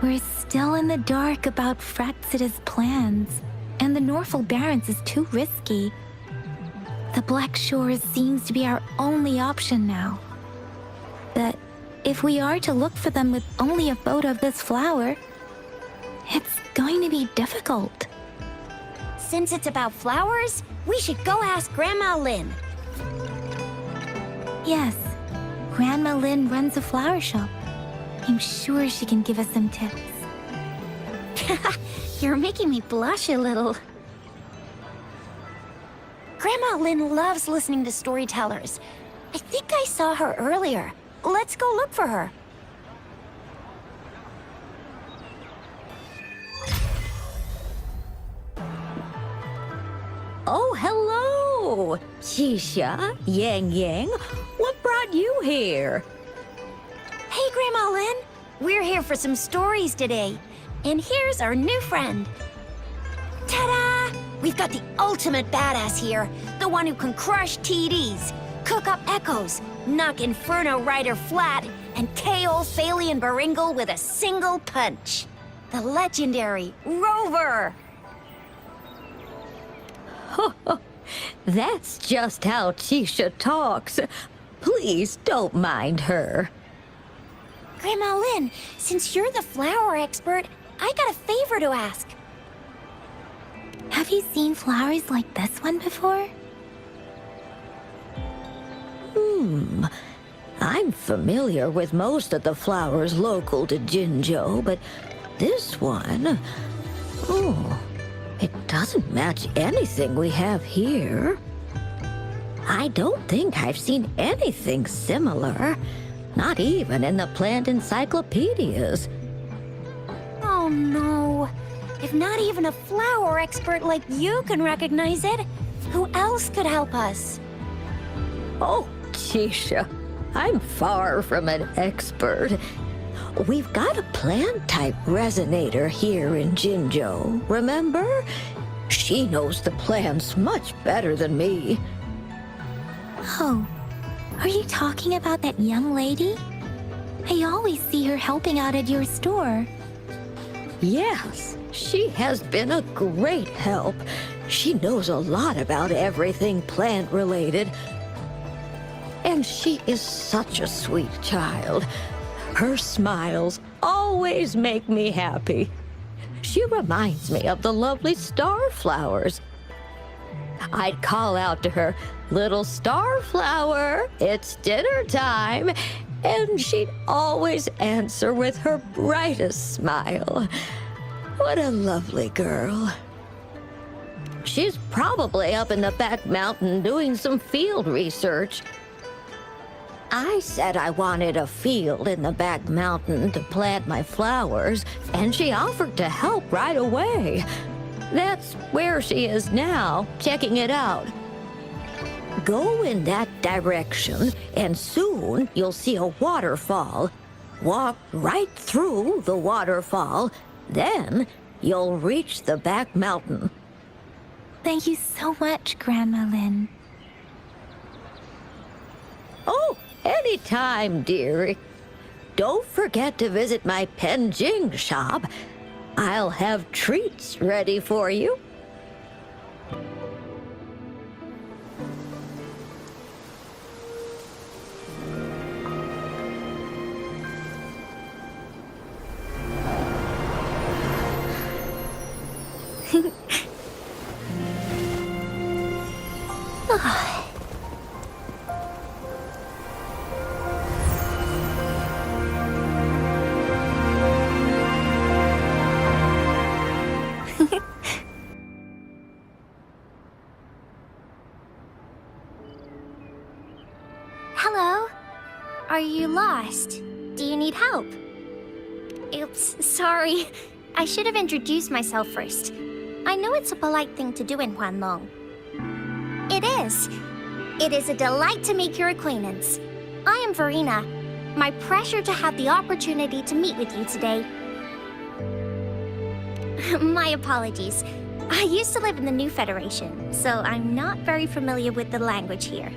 We're still in the dark about Fraxida's plans, and the Norfolk Barrens is too risky. The Black Shores seems to be our only option now. But if we are to look for them with only a photo of this flower, it's going to be difficult. Since it's about flowers, we should go ask Grandma Lin. Yes, Grandma Lin runs a flower shop. I'm sure she can give us some tips. You're making me blush a little. Grandma Lin loves listening to storytellers. I think I saw her earlier. Let's go look for her. Oh, hello! Xixia, Yang Yang, what brought you here? Hey, Grandma Lin. We're here for some stories today. And here's our new friend. Ta-da! We've got the ultimate badass here. The one who can crush TDs, cook up echoes, knock Inferno Rider flat, and KO Phalian Baringle with a single punch. The legendary Rover! That's just how Chisha talks. Please don't mind her. Grandma Lin, since you're the flower expert, I got a favor to ask. Have you seen flowers like this one before? I'm familiar with most of the flowers local to Jinzhou, but this one... Oh, it doesn't match anything we have here. I don't think I've seen anything similar. Not even in the plant encyclopedias. Oh no. If not even a flower expert like you can recognize it, who else could help us? Oh, Chisha, I'm far from an expert. We've got a plant-type resonator here in Jinzhou, remember? She knows the plants much better than me. Oh, are you talking about that young lady? I always see her helping out at your store. Yes, she has been a great help. She knows a lot about everything plant-related. And she is such a sweet child. Her smiles always make me happy. She reminds me of the lovely starflowers. I'd call out to her, "Little starflower, it's dinner time," and she'd always answer with her brightest smile. What a lovely girl. She's probably up in the back mountain doing some field research. I said I wanted a field in the back mountain to plant my flowers, and she offered to help right away. That's where she is now, checking it out. Go in that direction, and soon you'll see a waterfall. Walk right through the waterfall, then you'll reach the back mountain. Thank you so much, Grandma Lin. Oh, anytime, dearie. Don't forget to visit my Penjing shop. I'll have treats ready for you. Hello? Are you lost? Do you need help? Oops, sorry. I should have introduced myself first. I know it's a polite thing to do in Huanglong. It is. It is a delight to make your acquaintance. I am Verena. My pleasure to have the opportunity to meet with you today. My apologies. I used to live in the New Federation, so I'm not very familiar with the language here.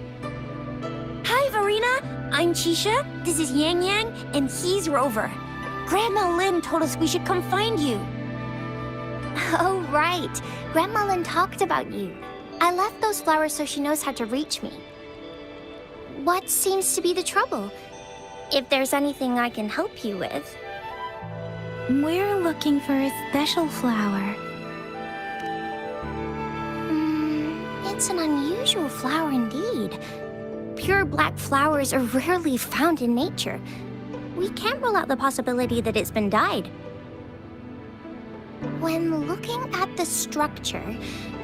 Hi, Verena. I'm Chisha. This is Yang Yang, and he's Rover. Grandma Lin told us we should come find you. Oh, right. Grandma Lin talked about you. I left those flowers so she knows how to reach me. What seems to be the trouble? If there's anything I can help you with. We're looking for a special flower. It's an unusual flower indeed. Pure black flowers are rarely found in nature. We can't rule out the possibility that it's been dyed. When looking at the structure,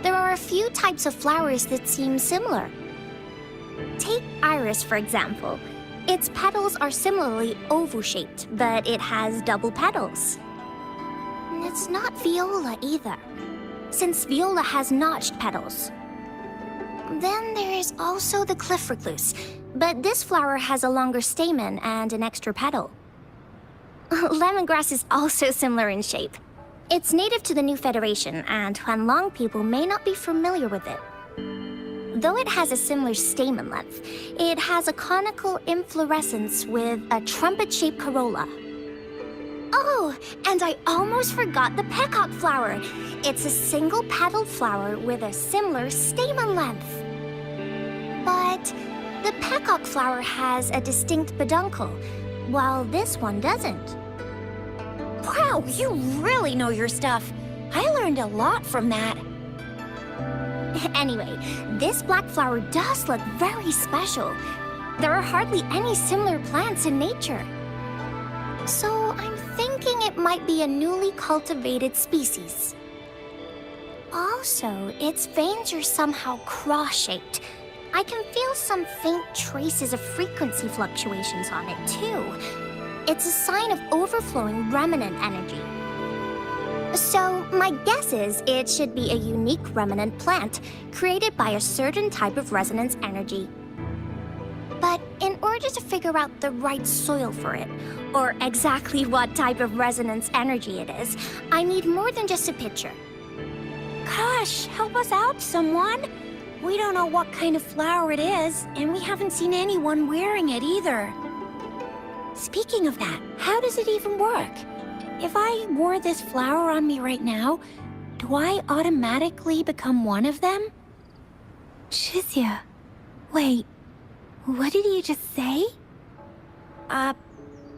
there are a few types of flowers that seem similar. Take iris, for example. Its petals are similarly oval-shaped, but it has double petals. It's not viola either, since viola has notched petals. Then there is also the cliff recluse, but this flower has a longer stamen and an extra petal. Lemongrass is also similar in shape. It's native to the New Federation, and Huanglong people may not be familiar with it. Though it has a similar stamen length, it has a conical inflorescence with a trumpet-shaped corolla. Oh, and I almost forgot the peacock flower. It's a single-petaled flower with a similar stamen length. But the peacock flower has a distinct peduncle, while this one doesn't. Wow, you really know your stuff. I learned a lot from that. Anyway, this black flower does look very special. There are hardly any similar plants in nature. So I'm thinking it might be a newly cultivated species. Also, its veins are somehow cross-shaped. I can feel some faint traces of frequency fluctuations on it, too. It's a sign of overflowing remnant energy. So, my guess is it should be a unique remnant plant created by a certain type of resonance energy. But in order to figure out the right soil for it, or exactly what type of resonance energy it is, I need more than just a picture. Gosh, help us out, someone! We don't know what kind of flower it is, and we haven't seen anyone wearing it either. Speaking of that, how does it even work? If I wore this flower on me right now, do I automatically become one of them? Shizia, wait, what did you just say?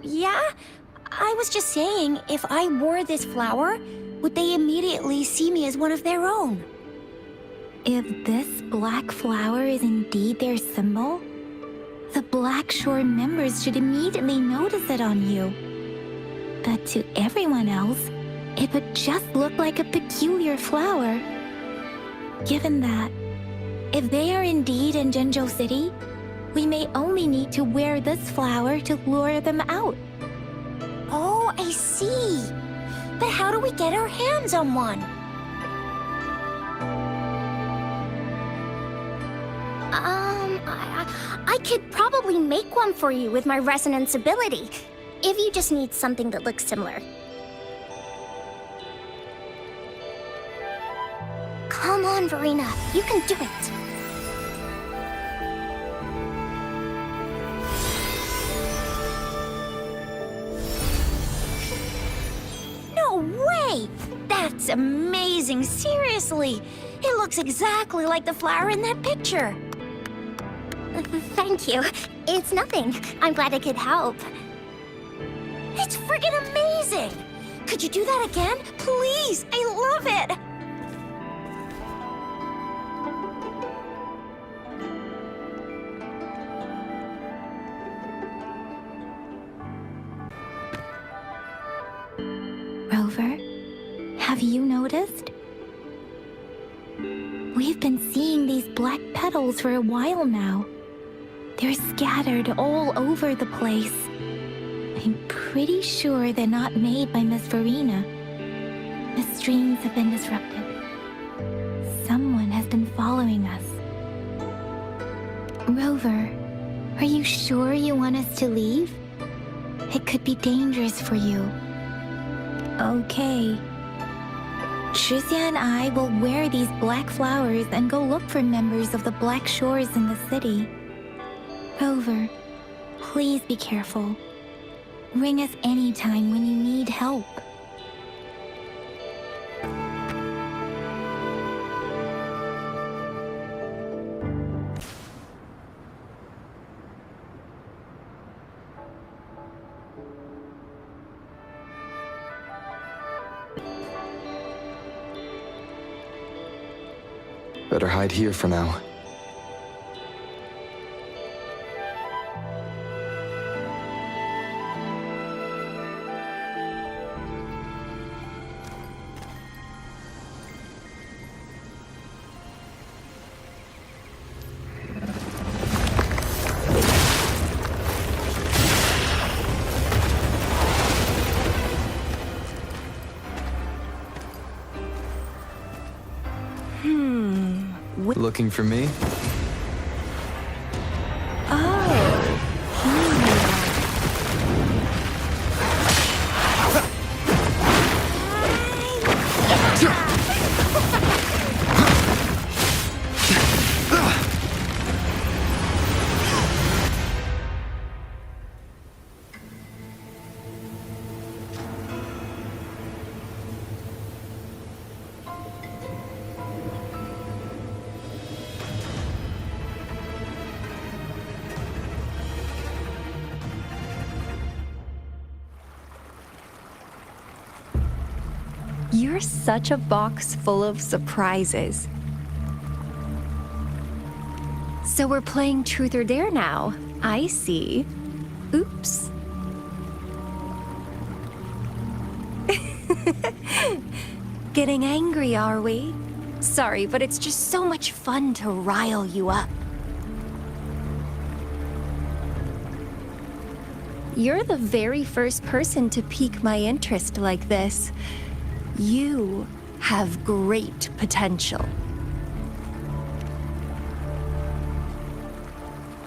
Yeah? I was just saying, if I wore this flower, would they immediately see me as one of their own? If this black flower is indeed their symbol, the Black Shore members should immediately notice it on you. But to everyone else, it would just look like a peculiar flower. Given that, if they are indeed in Jinzhou City, we may only need to wear this flower to lure them out. Oh, I see. But how do we get our hands on one? I could probably make one for you with my resonance ability, if you just need something that looks similar. Come on, Verena, you can do it. No way! That's amazing, seriously! It looks exactly like the flower in that picture. Thank you. It's nothing. I'm glad I could help. It's friggin' amazing! Could you do that again? Please! I love it! Rover, have you noticed? We've been seeing these black petals for a while now. They're scattered all over the place. I'm pretty sure they're not made by Miss Verena. The streams have been disrupted. Someone has been following us. Rover, are you sure you want us to leave? It could be dangerous for you. Okay. Shizia and I will wear these black flowers and go look for members of the Black Shores in the city. Rover, please be careful. Ring us anytime when you need help. Better hide here for now. Looking for me? You're such a box full of surprises. So we're playing Truth or Dare now. I see. Oops. Getting angry, are we? Sorry, but it's just so much fun to rile you up. You're the very first person to pique my interest like this. You have great potential.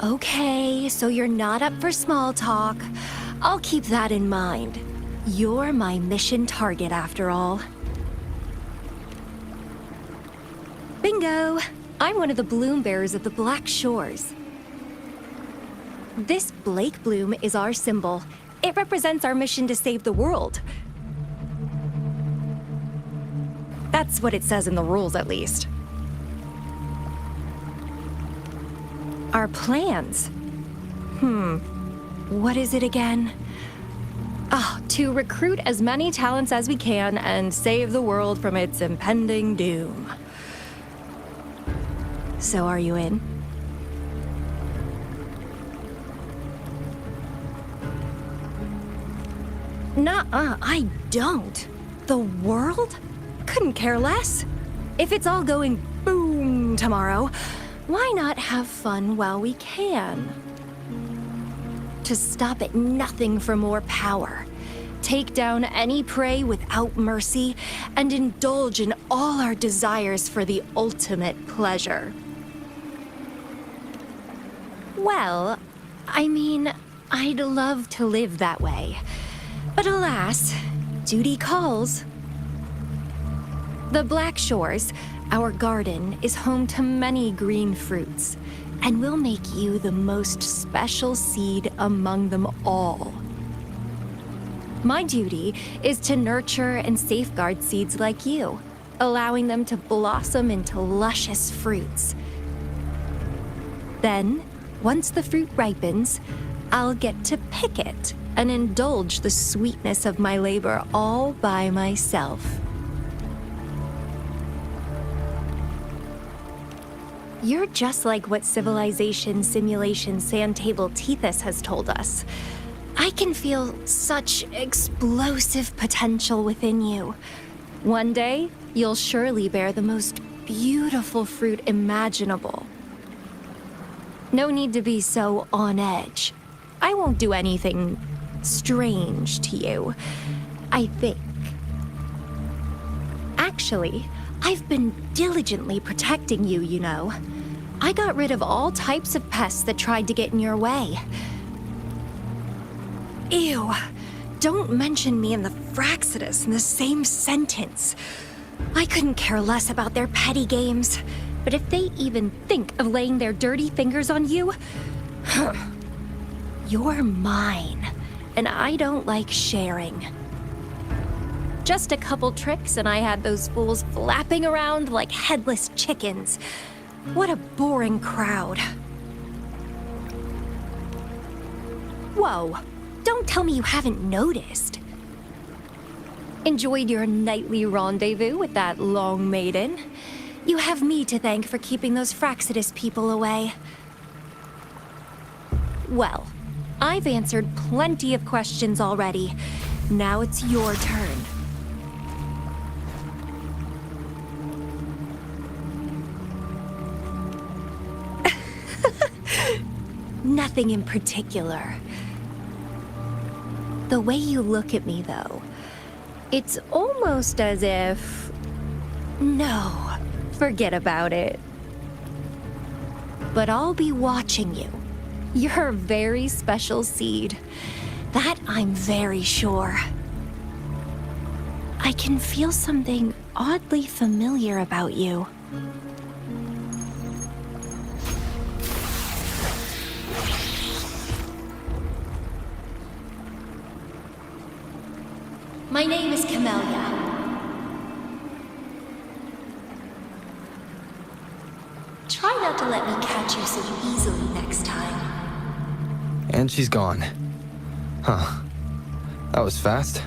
Okay, so you're not up for small talk. I'll keep that in mind. You're my mission target after all. Bingo! I'm one of the bloom bearers of the Black Shores. This Blake bloom is our symbol. It represents our mission to save the world. That's what it says in the rules, at least. Our plans? What is it again? To recruit as many talents as we can and save the world from its impending doom. So are you in? Nuh-uh, I don't. The world? Couldn't care less. If it's all going boom tomorrow, why not have fun while we can? To stop at nothing for more power. Take down any prey without mercy, and indulge in all our desires for the ultimate pleasure. Well, I mean, I'd love to live that way. But alas, duty calls. The Black Shores, our garden, is home to many green fruits, and will make you the most special seed among them all. My duty is to nurture and safeguard seeds like you, allowing them to blossom into luscious fruits. Then, once the fruit ripens, I'll get to pick it and indulge the sweetness of my labor all by myself. You're just like what Civilization Simulation Sandtable Tethys has told us. I can feel such explosive potential within you. One day, you'll surely bear the most beautiful fruit imaginable. No need to be so on edge. I won't do anything strange to you, I think. Actually, I've been diligently protecting you, you know. I got rid of all types of pests that tried to get in your way. Ew, don't mention me and the Fraxidus in the same sentence. I couldn't care less about their petty games, but if they even think of laying their dirty fingers on you, you're mine, and I don't like sharing. Just a couple tricks and I had those fools flapping around like headless chickens. What a boring crowd. Whoa. Don't tell me you haven't noticed. Enjoyed your nightly rendezvous with that long maiden? You have me to thank for keeping those Fraxidus people away. Well, I've answered plenty of questions already. Now it's your turn. Nothing in particular. The way you look at me, though, it's almost as if... No, forget about it. But I'll be watching you. You're a very special seed. That I'm very sure. I can feel something oddly familiar about you. My name is Camellia. Try not to let me catch you so easily next time. And she's gone. Huh. That was fast.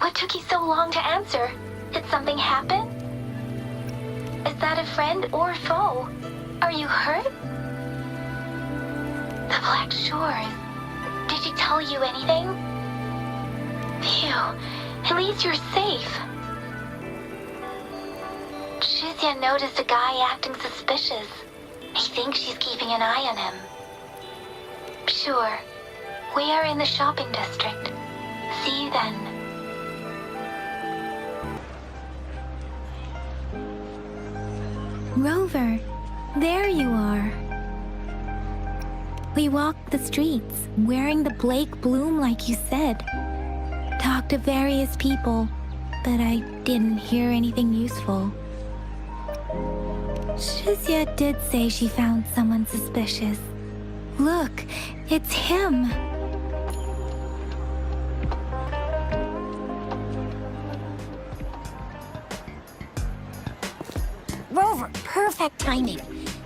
What took you so long to answer? Did something happen? Is that a friend or foe? Are you hurt? The Black Shores. Did she tell you anything? Phew, at least you're safe. Shuzia noticed a guy acting suspicious. I think she's keeping an eye on him. Sure. We are in the shopping district. See you then. Rover, there you are. We walked the streets, wearing the Blake bloom like you said. Talked to various people, but I didn't hear anything useful. Shuzia did say she found someone suspicious. Look, it's him. Rover, perfect timing.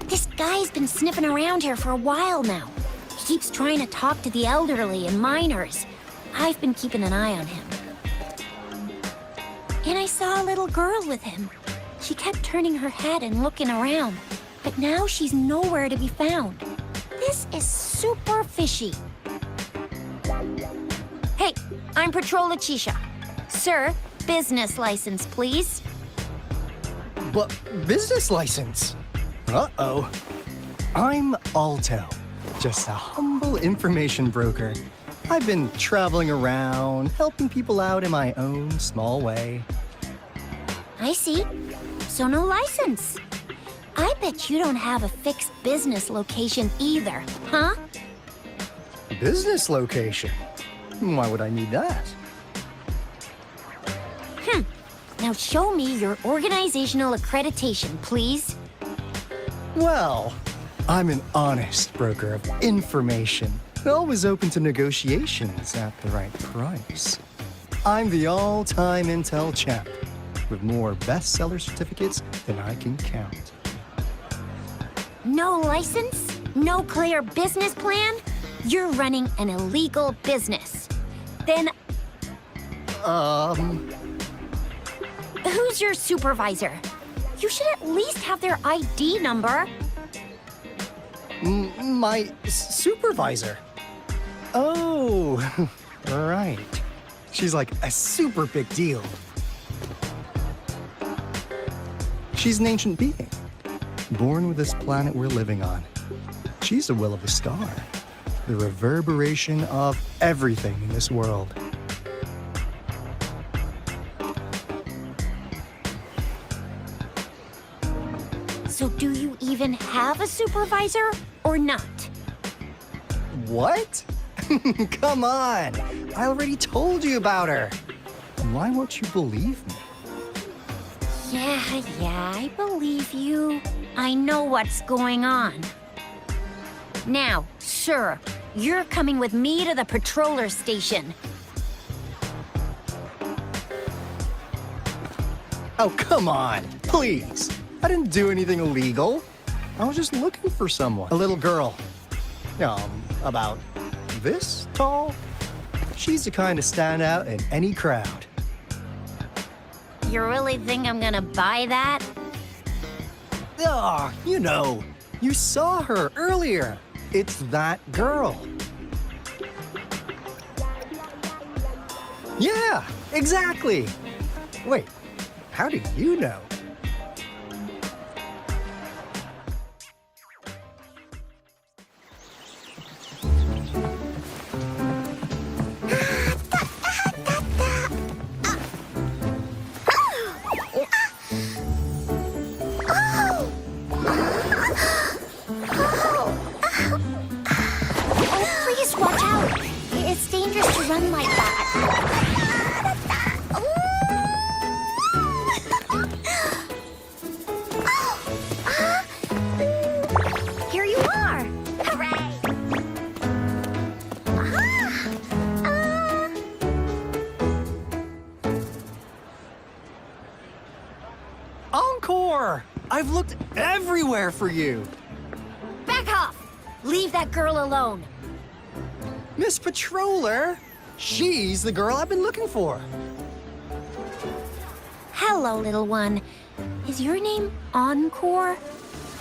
This guy's been sniffing around here for a while now. He keeps trying to talk to the elderly and minors. I've been keeping an eye on him. And I saw a little girl with him. She kept turning her head and looking around, but now she's nowhere to be found. This is super fishy. Hey, I'm Patrol Letitia. Sir, business license, please. But business license? Uh-oh. I'm Alto, just a humble information broker. I've been traveling around, helping people out in my own small way. I see. So no license. I bet you don't have a fixed business location either, huh? Business location? Why would I need that? Now show me your organizational accreditation, please. Well, I'm an honest broker of information. Always open to negotiations at the right price. I'm the all-time Intel champ, with more bestseller certificates than I can count. No license? No clear business plan? You're running an illegal business. Then who's your supervisor? You should at least have their ID number. My supervisor? Oh, right. She's like a super big deal. She's an ancient being, born with this planet we're living on. She's the will of the star, the reverberation of everything in this world. So do you even have a supervisor or not? What? Come on! I already told you about her. Why won't you believe me? Yeah, I believe you. I know what's going on. Now, sir, you're coming with me to the patroller station. Oh, come on, please. I didn't do anything illegal. I was just looking for someone. A little girl. About this tall. She's the kind to stand out in any crowd. You really think I'm gonna buy that? Ah, you saw her earlier. It's that girl. Yeah, exactly. Wait, how do you know? I've looked everywhere for you. Back off! Leave that girl alone. Miss Patroller, she's the girl I've been looking for. Hello, little one. Is your name Encore?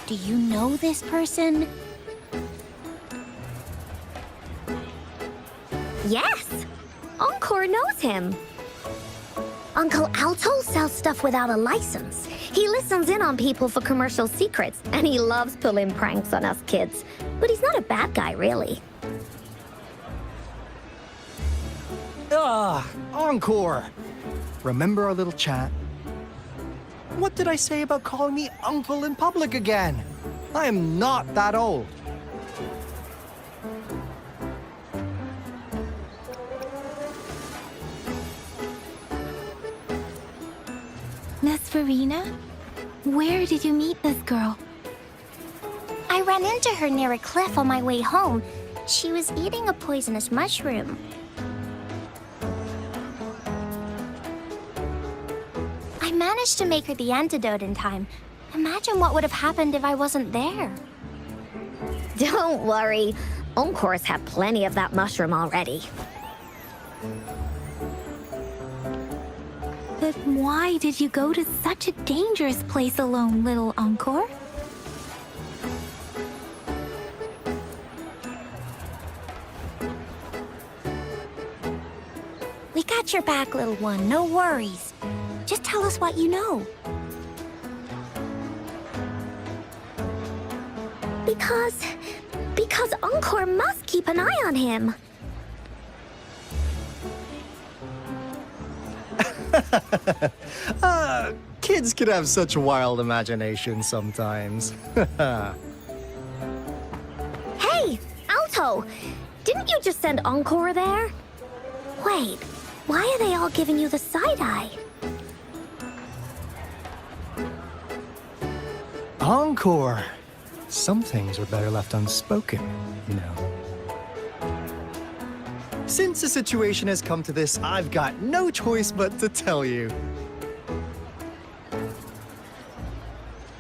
Do you know this person? Yes! Encore knows him. Uncle Alto sells stuff without a license. He listens in on people for commercial secrets, and he loves pulling pranks on us kids. But he's not a bad guy, really. Encore! Remember our little chat? What did I say about calling me uncle in public again? I am not that old. Miss Verena? Where did you meet this girl? I ran into her near a cliff on my way home. She was eating a poisonous mushroom. I managed to make her the antidote in time. Imagine what would have happened if I wasn't there. Don't worry. Encore's had plenty of that mushroom already. But why did you go to such a dangerous place alone, little Encore? We got your back, little one. No worries. Just tell us what you know. Because Encore must keep an eye on him. Kids can have such wild imaginations sometimes. Hey, Alto! Didn't you just send Encore there? Wait, why are they all giving you the side-eye? Encore! Some things are better left unspoken, you know. Since the situation has come to this, I've got no choice but to tell you.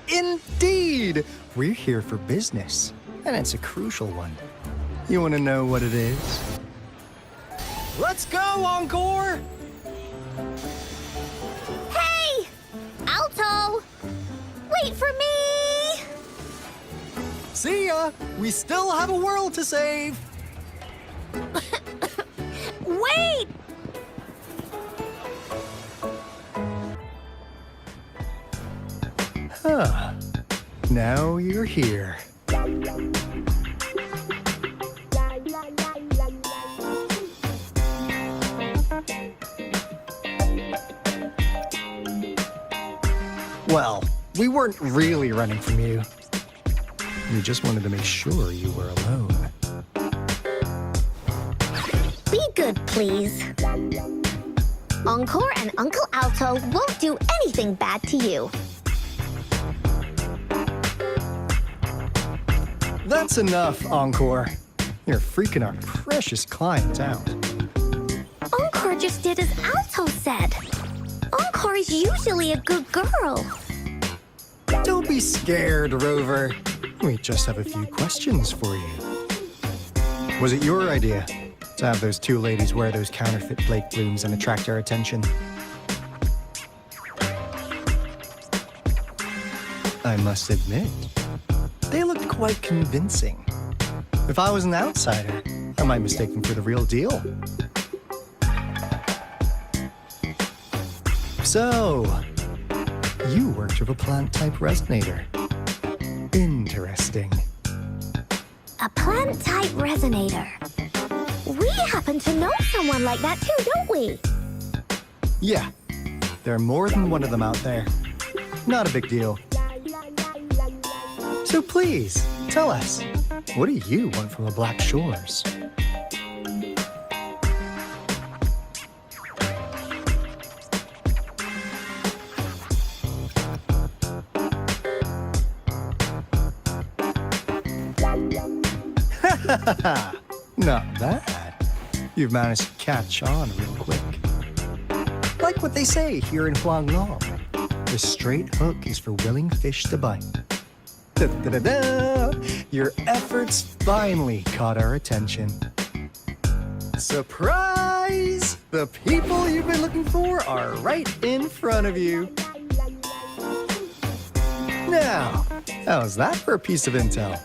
Indeed! We're here for business, and it's a crucial one. You want to know what it is? Let's go, Encore! Hey! Alto! Wait for me! See ya! We still have a world to save! Wait! Huh. Now you're here. Well, we weren't really running from you. We just wanted to make sure you were alone. Be good, please. Encore and Uncle Alto won't do anything bad to you. That's enough, Encore. You're freaking our precious client out. Encore just did as Alto said. Encore is usually a good girl. Don't be scared, Rover. We just have a few questions for you. Was it your idea to have those two ladies wear those counterfeit flake blooms and attract our attention? I must admit, they looked quite convincing. If I was an outsider, I might mistake them for the real deal. So, you worked with a plant-type resonator. Interesting. A plant-type resonator. We happen to know someone like that too, don't we? Yeah, there are more than one of them out there. Not a big deal. So please, tell us, what do you want from the Black Shores? Not bad. You've managed to catch on real quick. Like what they say here in Huanglong, the straight hook is for willing fish to bite. Da-da-da-da! Your efforts finally caught our attention. Surprise! Surprise! The people you've been looking for are right in front of you. Now, how's that for a piece of intel?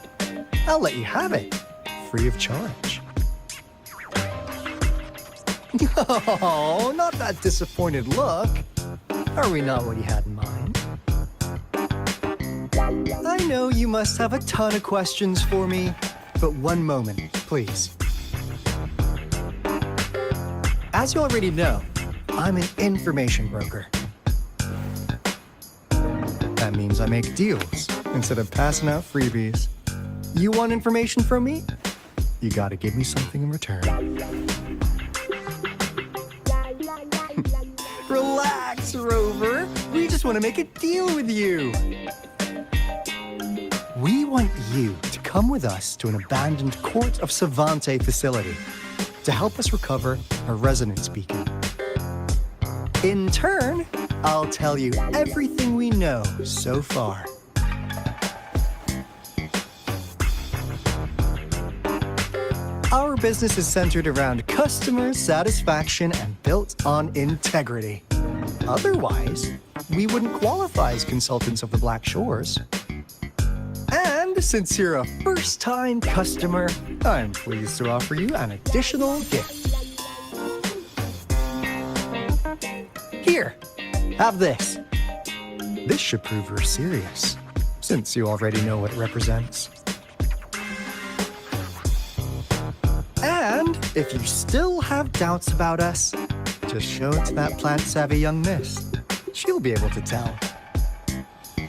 I'll let you have it, free of charge. Oh, not that disappointed look. Are we not what you had in mind? I know you must have a ton of questions for me, but one moment, please. As you already know, I'm an information broker. That means I make deals instead of passing out freebies. You want information from me? You gotta give me something in return. Relax, Rover. We just want to make a deal with you. We want you to come with us to an abandoned Court of Savante facility to help us recover a resonance beacon. In turn, I'll tell you everything we know so far. Our business is centered around customer satisfaction and built on integrity. Otherwise, we wouldn't qualify as consultants of the Black Shores. And since you're a first-time customer, I'm pleased to offer you an additional gift. Here, have this. This should prove you're serious, since you already know what it represents. And if you still have doubts about us, just show it to that plant-savvy young miss. She'll be able to tell.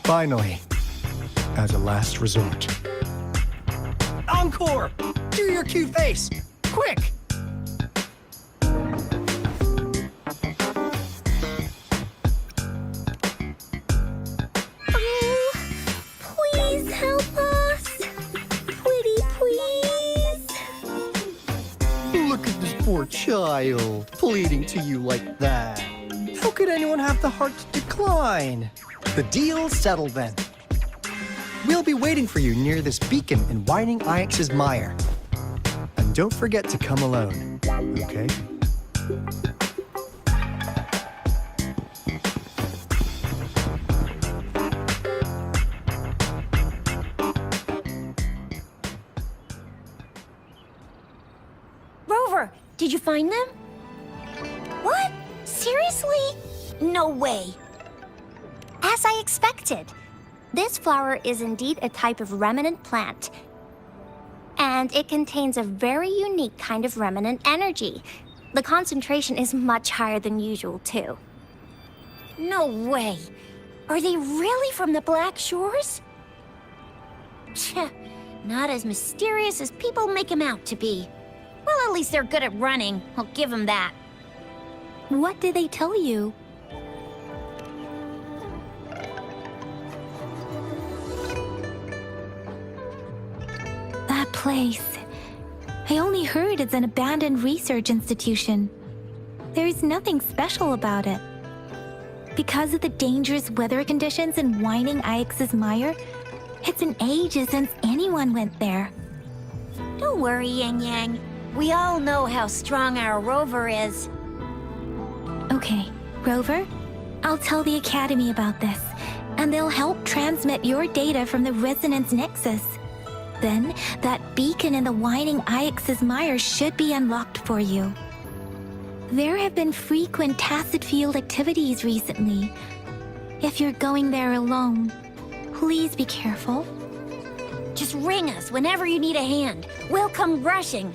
Finally, as a last resort. Encore! Do your cute face! Quick! Oh, please help us. Pretty please. Look at this poor child, pleading to you like that. How could anyone have the heart to decline? The deal's settled then. We'll be waiting for you near this beacon in Whining Ix's mire. And don't forget to come alone, okay? Rover, did you find them? What? Seriously? No way. As I expected. This flower is indeed a type of remnant plant. And it contains a very unique kind of remnant energy. The concentration is much higher than usual, too. No way. Are they really from the Black Shores? Tch, not as mysterious as people make them out to be. Well, at least they're good at running. I'll give them that. What did they tell you? That place. I only heard it's an abandoned research institution. There's nothing special about it. Because of the dangerous weather conditions in Whining Ix's mire, it's been ages since anyone went there. Don't worry, Yang Yang. We all know how strong our Rover is. Okay, Rover, I'll tell the Academy about this, and they'll help transmit your data from the Resonance Nexus. Then, that beacon in the Whining Ix's mire should be unlocked for you. There have been frequent tacit field activities recently. If you're going there alone, please be careful. Just ring us whenever you need a hand. We'll come rushing.